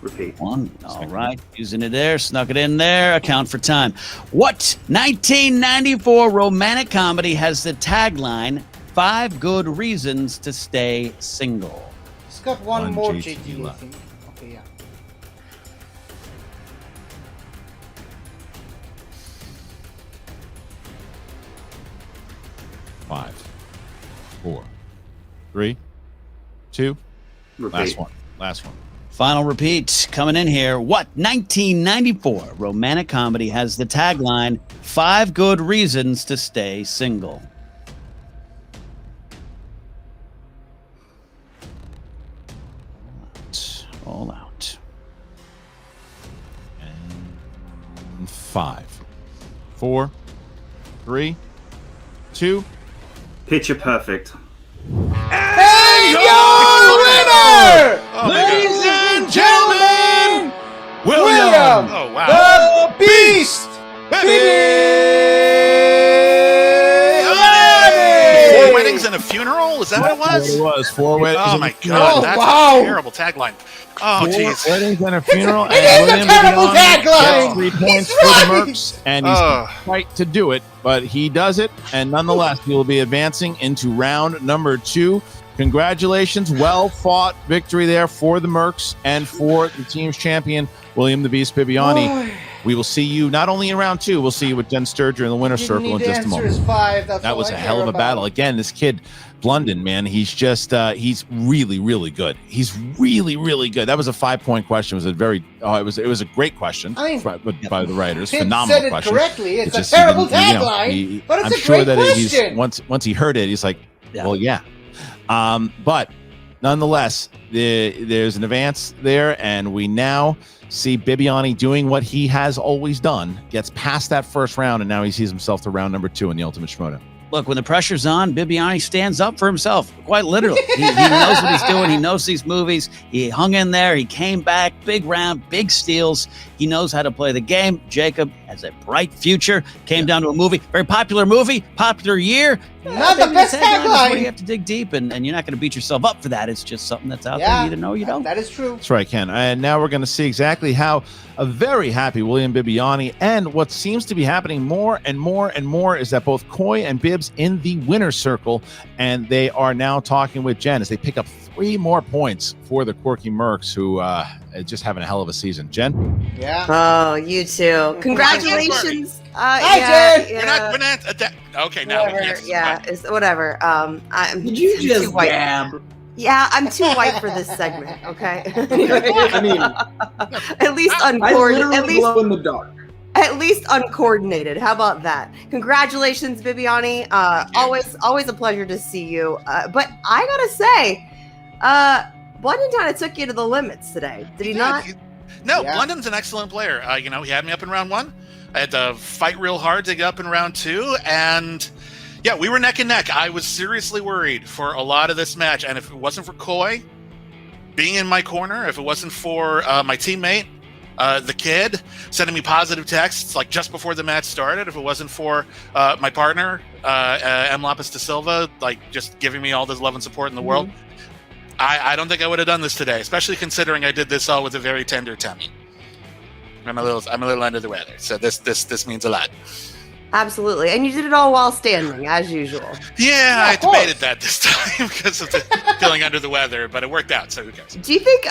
Repeat. 1. All right, using it there, snuck it in there. Account for time. What 1994 romantic comedy has the tagline 5 good reasons to stay single? It's got one more JT JT, I left. think. Okay, yeah. Five, 4, 3, 2. Repeat. Last one. Final repeat coming in here. What 1994 romantic comedy has the tagline 5 good reasons to stay single? All out. And 5, 4, 3, 2. Picture perfect. And your winner, ladies and gentlemen, William Oh, wow. the Beast Four Bibbiani! weddings and a funeral? Is that what it was? It was 4 weddings. Oh my god, Oh, that's wow. a terrible tagline. Oh 4 jeez. weddings and a funeral. It is a William terrible Bibbiani tagline. gets 3 points He's for the right. Mercs, and he's right to do it, but he does it, and nonetheless, he will be advancing into round number 2. Congratulations, well fought victory there for the Mercs and for the team's champion, William the Beast Bibbiani. Boy. We will see you not only in round 2, we'll see you with Jen Sturger in the winner's Didn't circle in need to just a answer moment. his 5. That's That all was I a hell care of a about. battle. Again, this kid, Blunden, man, he's just, he's really, really good. He's really, really good. That was a 5-point question. It was a very, it was a great question I mean, by the writers. Tim Phenomenal said it question. correctly. It's just a he terrible didn't- tagline, but it's I'm a sure great that question. once he heard it, he's like, Yeah. well, yeah. But nonetheless, there's an advance there, and we now see Bibbiani doing what he has always done, gets past that first round, and now he sees himself to round number 2 in the Ultimate Schmoedown. Look, when the pressure's on, Bibbiani stands up for himself, quite literally. He knows what he's doing. He knows these movies. He hung in there. He came back. Big round, big steals. He knows how to play the game. Jacob has a bright future. Came down to a movie, very popular movie, popular year. Not the Maybe best tagline is where tagline. You have to dig deep, and you're not going to beat yourself up for that. It's just something that's out there. Yeah, You either know or you don't. that is true. That's right, Ken. And now we're going to see exactly how a very happy William Bibbiani, and what seems to be happening more and more and more is that both Coy and Bibbs in the winner's circle, and they are now talking with Jen as they pick up 3 more points for the Quirky Mercs, who are just having a hell of a season. Jen? Yeah. Oh, you too. Congratulations. Hi, Jen. We're not okay, now Whatever. yes, Yeah, fine. it's whatever. I'm Did you I'm just too white. gab? Yeah, I'm too white for this segment. Okay. I mean, At least I uncoordinated. literally glow in the dark. At least uncoordinated. How about that? Congratulations, Bibbiani. Always a pleasure to see you. But I gotta say, Blunden kind of took you to the limits today. Did he not? No, Yeah. Blunden's an excellent player. He had me up in round 1. I had to fight real hard to get up in round 2, and yeah, we were neck and neck. I was seriously worried for a lot of this match, and if it wasn't for Coy being in my corner, if it wasn't for my teammate, the kid, sending me positive texts like just before the match started, if it wasn't for my partner, M. Lapis da Silva, like just giving me all this love and support in the world, I don't think I would have done this today, especially considering I did this all with a very tender tummy. I'm a little under the weather, so this means a lot. Absolutely. And you did it all while standing, as usual. Yeah, I of course. debated that this time because of the feeling under the weather, but it worked out, so who cares? Do you think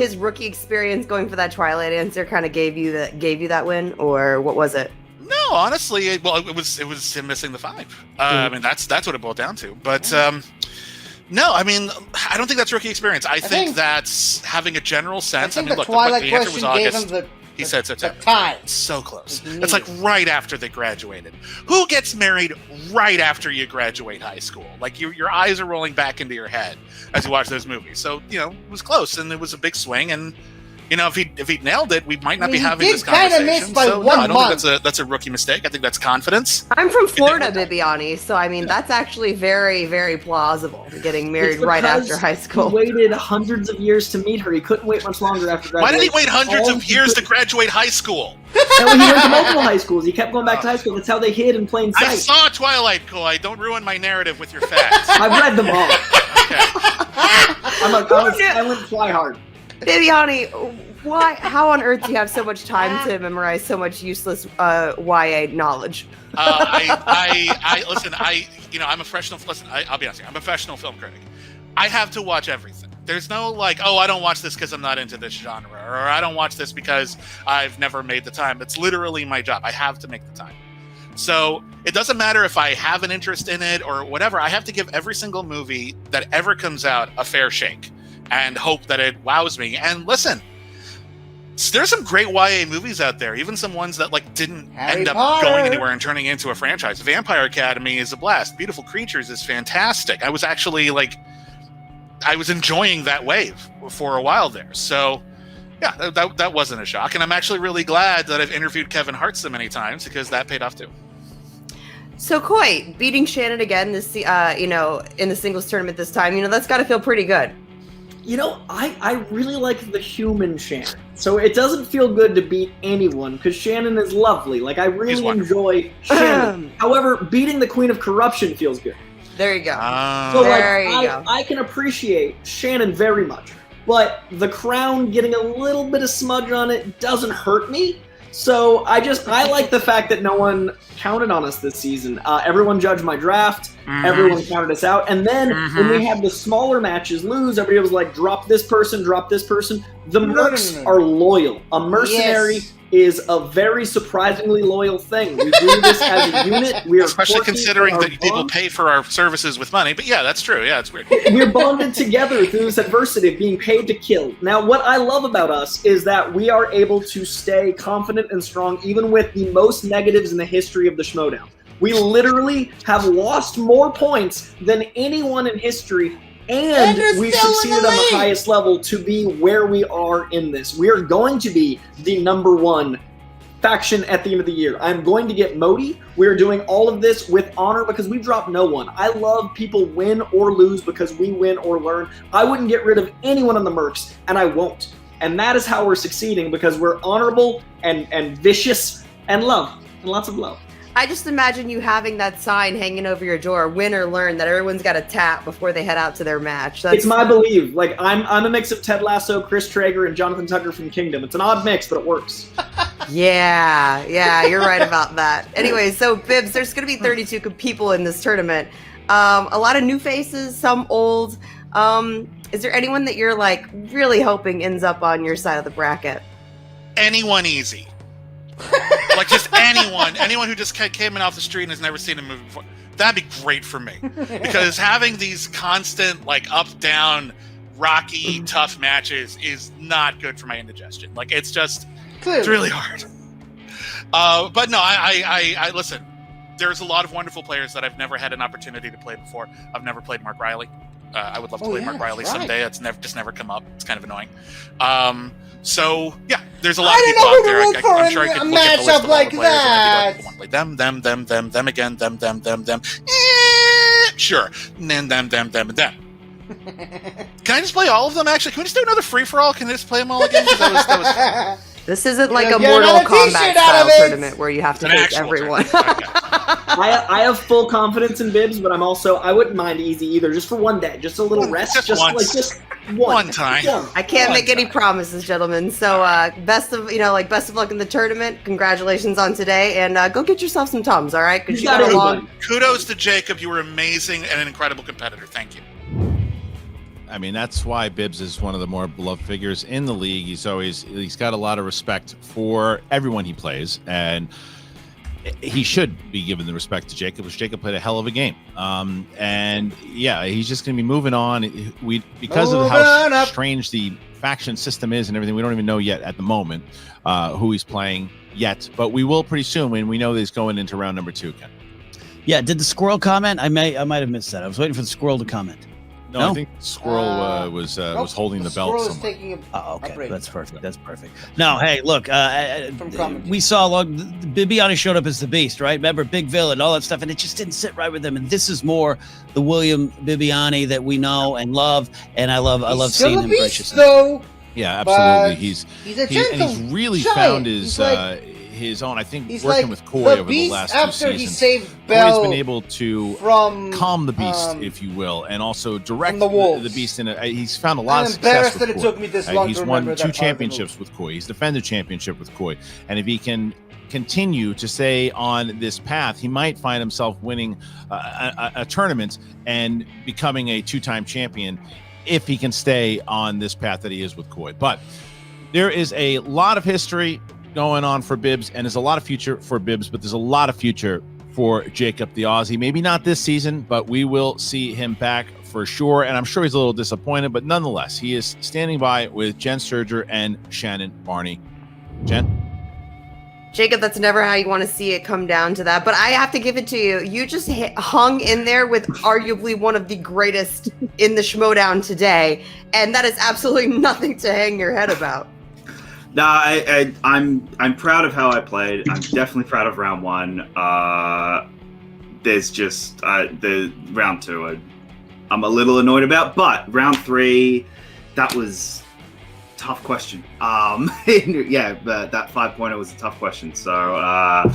his rookie experience going for that Twilight answer kind of gave you that win, or what was it? No, honestly, it was him missing the 5. I mean, that's what it boiled down to. But no, I mean, I don't think that's rookie experience. I think that's having a general I sense. think mean, the look, Twilight the answer was question gave him August. He said September. The time. So close. It's like right after they graduated. Who gets married right after you graduate high school? Like your eyes are rolling back into your head as you watch those movies. So, it was close, and it was a big swing. And, if he nailed it, we might not be having this conversation. Miss by so, one I don't month. think that's a rookie mistake. I think that's confidence. I'm from Florida, Bibbiani, so I mean that's actually very, very plausible. Getting married right after high school. He waited hundreds of years to meet her. He couldn't wait much longer after graduation. Why did he wait hundreds of years to graduate high school? And when he went to multiple high schools, he kept going back to high school. That's how they hid in plain sight. I saw Twilight, Koi. Don't ruin my narrative with your facts. I've read them all. Okay. I'm a silent flyhard. Bibbiani, why? How on earth do you have so much time to memorize so much useless YA knowledge? Listen. I'm a professional. Listen, I'll be honest with you. I'm a professional film critic. I have to watch everything. There's no I don't watch this because I'm not into this genre, or I don't watch this because I've never made the time. It's literally my job. I have to make the time. So it doesn't matter if I have an interest in it or whatever. I have to give every single movie that ever comes out a fair shake and hope that it wows me. And listen, there's some great YA movies out there, even some ones that didn't end up going anywhere and turning into a franchise. Vampire Academy is a blast. Beautiful Creatures is fantastic. I was actually I was enjoying that wave for a while there. So yeah, that wasn't a shock. And I'm actually really glad that I've interviewed Kevin Hart so many times, because that paid off too. So Koi, beating Shannon again this in the singles tournament this time, that's got to feel pretty good. I really like the human Shannon. So it doesn't feel good to beat anyone, because Shannon is lovely. I really enjoy Shannon. However, beating the Queen of Corruption feels good. There you go. So there you go. I can appreciate Shannon very much, but the crown getting a little bit of smudge on it doesn't hurt me. So I like the fact that no one counted on us this season. Everyone judged my draft. Mm-hmm. Everyone counted us out. And then when we had the smaller matches lose, everybody was like, drop this person, drop this person. The mercs are loyal. A mercenary is a very surprisingly loyal thing. We do this as a unit. We are especially considering that people pay for our services with money. But yeah, that's true. Yeah, it's weird. We're bonded together through this adversity of being paid to kill. Now, what I love about us is that we are able to stay confident and strong even with the most negatives in the history of the Schmoedown. We literally have lost more points than anyone in history, and we've succeeded on the highest level to be where we are in this. We are going to be the #1 faction at the end of the year. I'm going to get Modi. We're doing all of this with honor because we drop no one. I love people win or lose because we win or learn. I wouldn't get rid of anyone on the mercs, and I won't. And that is how we're succeeding, because we're honorable and vicious and love, and lots of love. I just imagine you having that sign hanging over your door, win or learn, that everyone's got to tap before they head out to their match. It's my belief. I'm a mix of Ted Lasso, Chris Traeger, and Jonathan Tucker from Kingdom. It's an odd mix, but it works. Yeah, you're right about that. Anyway, so Bibbs, there's going to be 32 people in this tournament. A lot of new faces, some old. Is there anyone that you're really hoping ends up on your side of the bracket? Anyone easy. Just anyone who just came in off the street and has never seen a movie before. That'd be great for me, because having these constant up, down, rocky, tough matches is not good for my indigestion. It's really hard. But no, I listen. There's a lot of wonderful players that I've never had an opportunity to play before. I've never played Mark Riley. I would love to play Mark Riley someday. It's never come up. It's kind of annoying. So yeah, there's a lot of people out there. I'm sure I could look at the list of all the players and I'd be like, I want to play them again, them. Sure, and then them. Can I just play all of them? Actually, can we just do another free for all? Can I just play them all again? That was... This isn't like a Mortal Kombat style tournament where you have to take everyone. I have full confidence in Bibbs, but I wouldn't mind easy either, just for one day, just a little rest, just one time. I can't make any promises, gentlemen. So best of luck in the tournament. Congratulations on today, and go get yourself some Tums. All right, because you got a long. Kudos to Jacob. You were amazing and an incredible competitor. Thank you. I mean, that's why Bibbs is one of the more beloved figures in the league. He's got a lot of respect for everyone he plays, and he should be given the respect to Jacob, because Jacob played a hell of a game. And yeah, he's just going to be moving on. Because of how strange the faction system is and everything. We don't even know yet at the moment who he's playing yet, but we will pretty soon when we know that he's going into round number 2, Ken. Yeah, did the squirrel comment? I might have missed that. I was waiting for the squirrel to comment. No, I think Squirrel was holding the belt Squirrel is somewhere. taking Okay, break. that's perfect. That's perfect. No, hey, look, commentary. we saw Bibbiani showed up as the Beast, right? Remember, big villain, all that stuff, and it just didn't sit right with him. And this is more the William Bibbiani that we know and love, and I love Still seeing a him beast, graciously. though. Yeah, But absolutely. He's a gentle he's really giant. found He's his own. I think He's working like with Coy the over the beast last after few he seasons, saved Coy's Belle been able to from calm the beast, if you will, and also direct the wolves. the beast. He's found a lot I'm of success embarrassed with that it Coy. took me this long He's to won remember 2 that part of the championships with Coy. He's defended championship with Coy, and if he can continue to stay on this path, he might find himself winning a tournament and becoming a 2-time champion if he can stay on this path that he is with Coy. But there is a lot of history going on for Bibbs, and there's a lot of future for Bibbs, but there's a lot of future for Jacob the Aussie. Maybe not this season, but we will see him back for sure, and I'm sure he's a little disappointed, but nonetheless, he is standing by with Jen Sturger and Shannon Barney. Jen? Jacob, that's never how you want to see it come down to that. But I have to give it to you. You just hung in there with arguably one of the greatest in the Schmoedown today. And that is absolutely nothing to hang your head about. No, I'm proud of how I played. I'm definitely proud of round 1. There's just the round 2 I'm a little annoyed about. But round 3, that was tough question. Yeah, but that 5-pointer was a tough question. So, I'm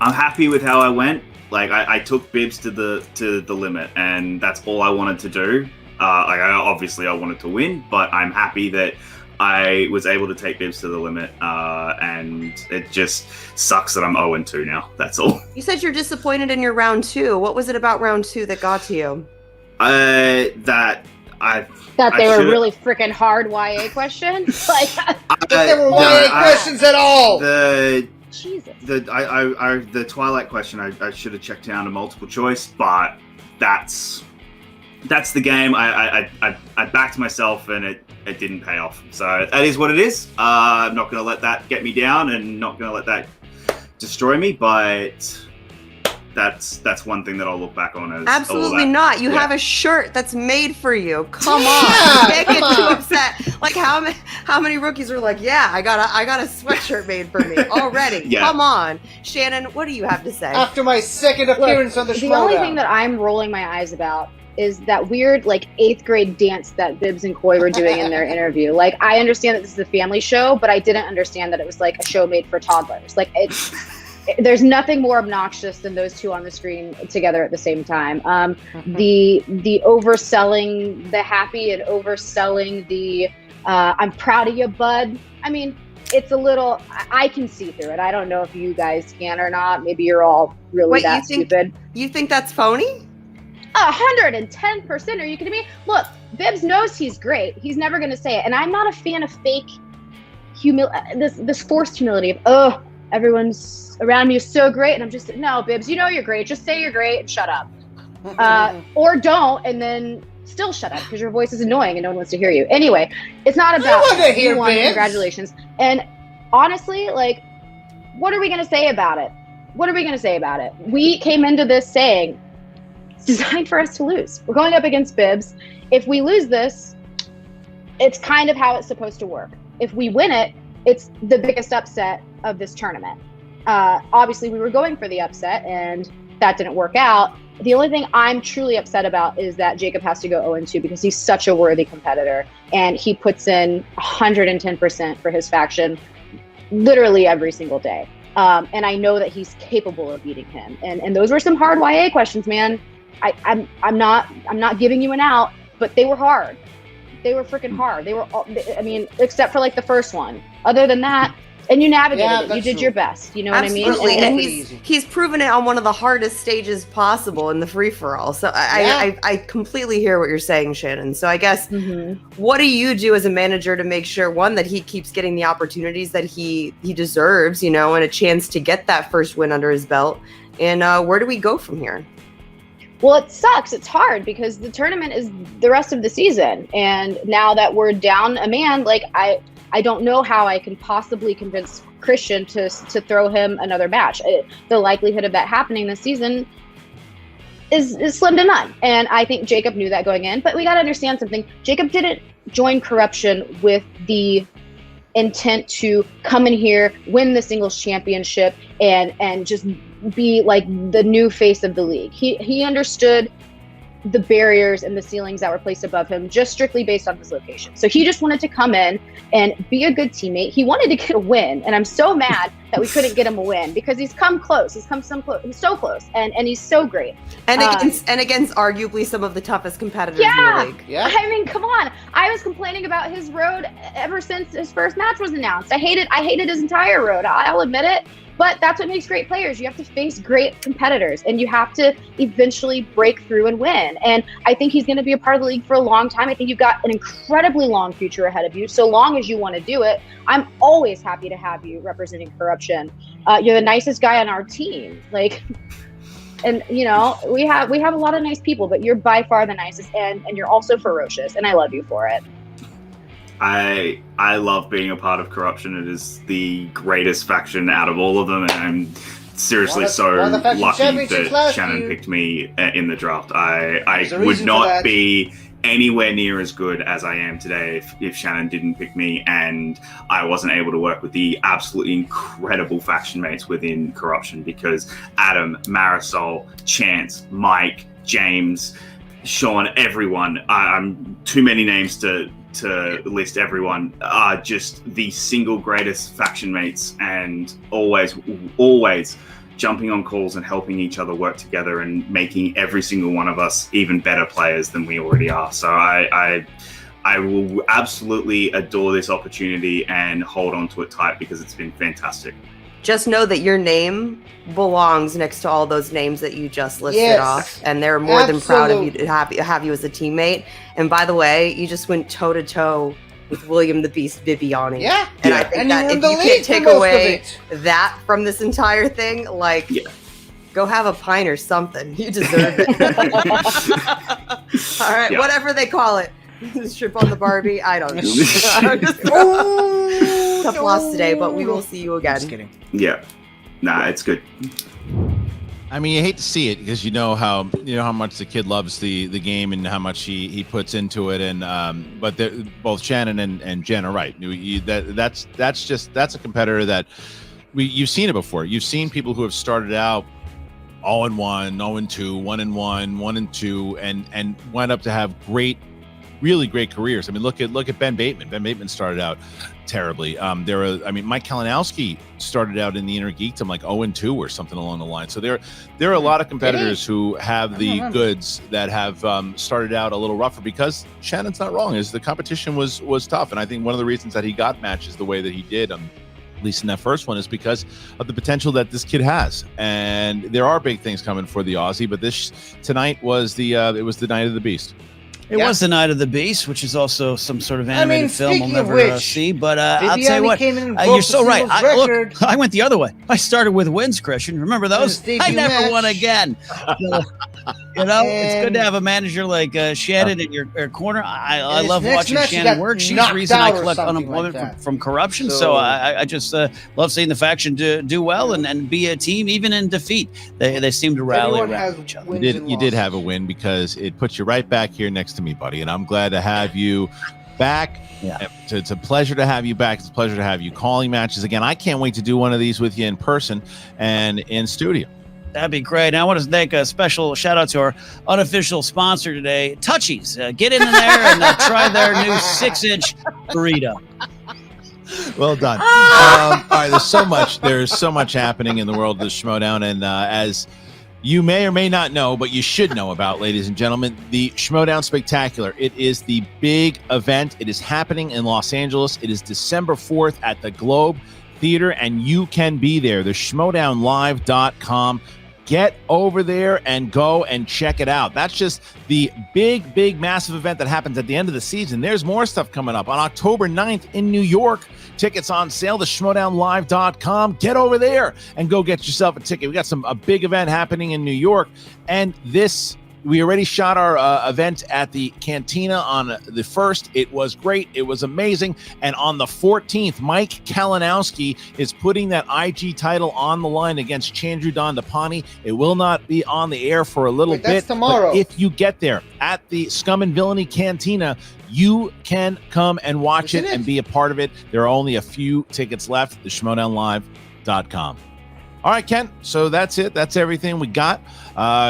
happy with how I went. Like, I took Bibbs to the limit, and that's all I wanted to do. Obviously I wanted to win, but I'm happy that I was able to take Bibbs to the limit, and it just sucks that I'm 0-2 now. That's all. You said you're disappointed in your round 2. What was it about round 2 that got to you? That they were really freaking hard YA questions. Like, if there were YA questions at all. Jesus. The Twilight question, I should have checked down to multiple choice, but that's the game. I backed myself, and it didn't pay off. So that is what it is. I'm not going to let that get me down, and not going to let that destroy me. But that's one thing that I'll look back on as absolutely all that. not. You have a shirt that's made for you. Come on, you can't get too upset. Like how many rookies are like, yeah, I got a sweatshirt made for me already. Yeah. Come on, Shannon, what do you have to say? After my second appearance on the The Schmoedown. only thing that I'm rolling my eyes about is that weird, like, 8th grade dance that Bibbs and Coy were doing in their interview. Like, I understand that this is a family show, but I didn't understand that it was like a show made for toddlers. Like, there's nothing more obnoxious than those two on the screen together at the same time. The overselling the happy and overselling the I'm proud of you, bud. I mean, it's a little, I can see through it. I don't know if you guys can or not. Maybe you're all really stupid. You think that's phony? 110%. Are you kidding me? Look, Bibbs knows he's great. He's never going to say it. And I'm not a fan of fake this forced humility of, oh, everyone's around me is so great. And I'm just, no, Bibbs, you know you're great. Just say you're great and shut up. Or don't, and then still shut up because your voice is annoying and no one wants to hear you. Anyway, it's not about you won, congratulations. And honestly, like, what are we going to say about it? What are we going to say about it? We came into this saying, it's designed for us to lose. We're going up against Bibbs. If we lose this, it's kind of how it's supposed to work. If we win it, it's the biggest upset of this tournament. Obviously, we were going for the upset, and that didn't work out. The only thing I'm truly upset about is that Jacob has to go 0-2 because he's such a worthy competitor, and he puts in 110% for his faction literally every single day. And I know that he's capable of beating him. And those were some hard YA questions, man. I'm not giving you an out, but they were hard. They were freaking hard. They were all, I mean, except for like the first one. Other than that, and you navigated it. You did your best. You know Absolutely. what I mean? And he's proven it on one of the hardest stages possible in the free-for-all. So I completely hear what you're saying, Shannon. So I guess, what do you do as a manager to make sure, one, that he keeps getting the opportunities that he deserves, and a chance to get that first win under his belt? And where do we go from here? Well, it sucks. It's hard because the tournament is the rest of the season. And now that we're down a man, like I don't know how I can possibly convince Christian to throw him another match. The likelihood of that happening this season is slim to none. And I think Jacob knew that going in. But we got to understand something. Jacob didn't join Corruption with the intent to come in here, win the singles championship, and just be like the new face of the league. He understood the barriers and the ceilings that were placed above him just strictly based on his location. So he just wanted to come in and be a good teammate. He wanted to get a win, and I'm so mad that we couldn't get him a win because he's come close. He's so close, and he's so great. And against arguably some of the toughest competitors in the league. Yeah. I mean, come on. I was complaining about his road ever since his first match was announced. I hated his entire road. I'll admit it. But that's what makes great players. You have to face great competitors, and you have to eventually break through and win. And I think he's going to be a part of the league for a long time. I think you've got an incredibly long future ahead of you, so long as you want to do it. I'm always happy to have you representing Corruption. You're the nicest guy on our team. And you know, we have a lot of nice people, but you're by far the nicest, and you're also ferocious, and I love you for it. I love being a part of Corruption. It is the greatest faction out of all of them, and I'm seriously lucky that Shannon picked me in the draft. I would not be anywhere near as good as I am today if Shannon didn't pick me, and I wasn't able to work with the absolutely incredible faction mates within Corruption, because Adam, Marisol, Chance, Mike, James, Sean, everyone, I'm too many names to list everyone, are just the single greatest faction mates, and always jumping on calls and helping each other work together and making every single one of us even better players than we already are. So I will absolutely adore this opportunity and hold on to it tight, because it's been fantastic. Just know that your name belongs next to all those names that you just listed off, and they're more than proud of you to have you as a teammate. And by the way, you just went toe to toe with William the Beast Bibbiani. Yeah, and I think that if you can't take away that from this entire thing, go have a pint or something. You deserve it. All right, whatever they call it. Strip on the Barbie. I don't know. Tough loss today, but we will see you again. Just kidding. Yeah. Nah, it's good. I mean, you hate to see it, because you know how much the kid loves the game and how much he puts into it. And but both Shannon and Jen are right. That's a competitor that you've seen it before. You've seen people who have started out 0-1, 0-2, 1-1, 1-2, and wind up to have really great careers. I mean, look at Ben Bateman. Ben Bateman started out terribly. Mike Kalinowski started out in the Inner Geekdom like 0-2 or something along the line. So there are a lot of competitors who have the goods that have started out a little rougher, because Shannon's not wrong, is the competition was tough. And I think one of the reasons that he got matches the way that he did, at least in that first one, is because of the potential that this kid has. And there are big things coming for the Aussie, but tonight was it was the night of the beast. It was the Night of the Beast, which is also some sort of animated film we'll never see. But I'll tell you what, you're so right. I went the other way. I started with wins, Christian. Remember those? I never won again. It's good to have a manager like Shannon in your corner. I love watching Shannon work. She's the reason I collect unemployment from Corruption. So I just love seeing the faction do well and be a team, even in defeat. They seem to rally around each other. You did have a win, because it puts you right back here next to me, buddy, and I'm glad to have you back. It's a pleasure to have you back. It's a pleasure to have you calling matches again. I can't wait to do one of these with you in person and in studio. That'd be great. And I want to make a special shout out to our unofficial sponsor today, Touchies. Get in there and try their new 6-inch burrito. Well done. All right, there's so much happening in the world of Schmoedown, and as you may or may not know, but you should know about, ladies and gentlemen, the Schmoedown Spectacular. It is the big event. It is happening in Los Angeles. It is December 4th at the Globe Theater, and you can be there. The Schmoedownlive.com. Get over there and go and check it out. That's just the big, massive event that happens at the end of the season. There's more stuff coming up on October 9th in New York. Tickets on sale, the Schmoedownlive.com. Get over there and go get yourself a ticket. We got a big event happening in New York, and this we already shot our event at the Cantina on the 1st. It was great. It was amazing. And on the 14th, Mike Kalinowski is putting that IG title on the line against Chandru Dandapani. It will not be on the air for a little bit. That's tomorrow. But if you get there at the Scum and Villainy Cantina, you can come and watch it and be a part of it. There are only a few tickets left. The Schmoedownlive.com. All right, Ken. So that's it. That's everything we got.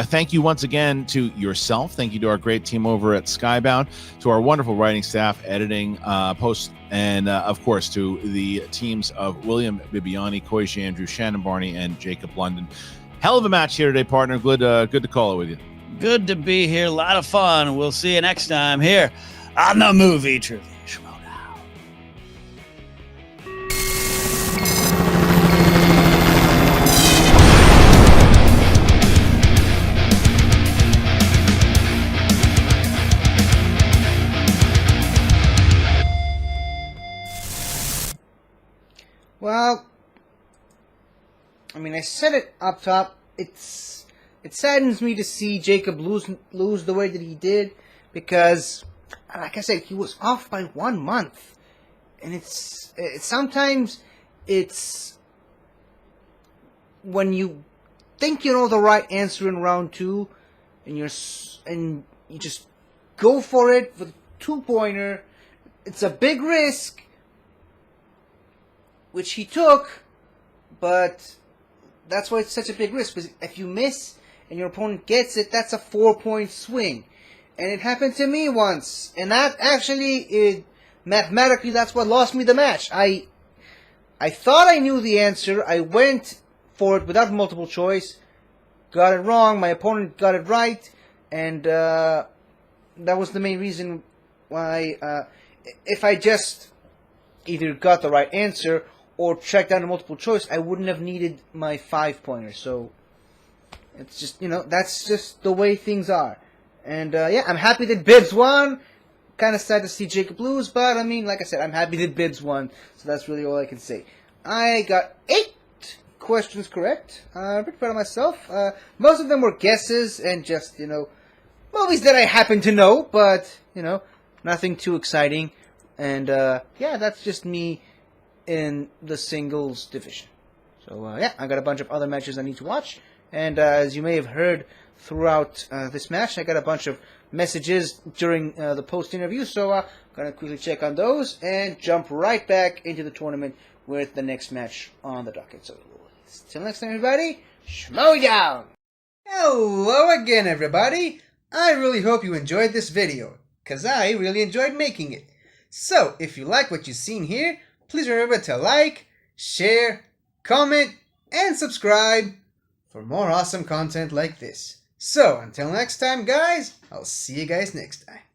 Thank you once again to yourself. Thank you to our great team over at Skybound, to our wonderful writing staff, editing, post, and of course to the teams of William Bibbiani, Koichi Andrew, Shannon Barney, and Jacob Blunden. Hell of a match here today, partner. Good to call it with you. Good to be here. A lot of fun. We'll see you next time here on the Movie Trivia Schmoedown. Well, I mean, I said it up top. It saddens me to see Jacob lose the way that he did, because, like I said, he was off by 1 month, and sometimes it's when you think you know the right answer in round 2, and you just go for it with a 2-pointer. It's a big risk, which he took, but that's why it's such a big risk, because if you miss and your opponent gets it, that's a 4-point swing. And it happened to me once, and that actually, mathematically, that's what lost me the match. I thought I knew the answer. I went for it without multiple choice, got it wrong, my opponent got it right, and that was the main reason why, if I just either got the right answer or tracked down a multiple choice, I wouldn't have needed my 5-pointer. So it's just, that's just the way things are. And yeah, I'm happy that Bibbs won. Kind of sad to see Jacob lose, but I mean, like I said, I'm happy that Bibbs won. So that's really all I can say. I got 8 questions correct. I'm pretty proud of myself. Most of them were guesses and just, movies that I happen to know, but, nothing too exciting. And yeah, that's just me in the singles division. So yeah, I got a bunch of other matches I need to watch, and as you may have heard throughout this match, I got a bunch of messages during the post interview, so I'm gonna quickly check on those and jump right back into the tournament with the next match on the docket. So till next time, everybody, Schmoedown! Hello again, everybody. I really hope you enjoyed this video, cause I really enjoyed making it. So if you like what you've seen here, please remember to like, share, comment, and subscribe for more awesome content like this. So, until next time, guys, I'll see you guys next time.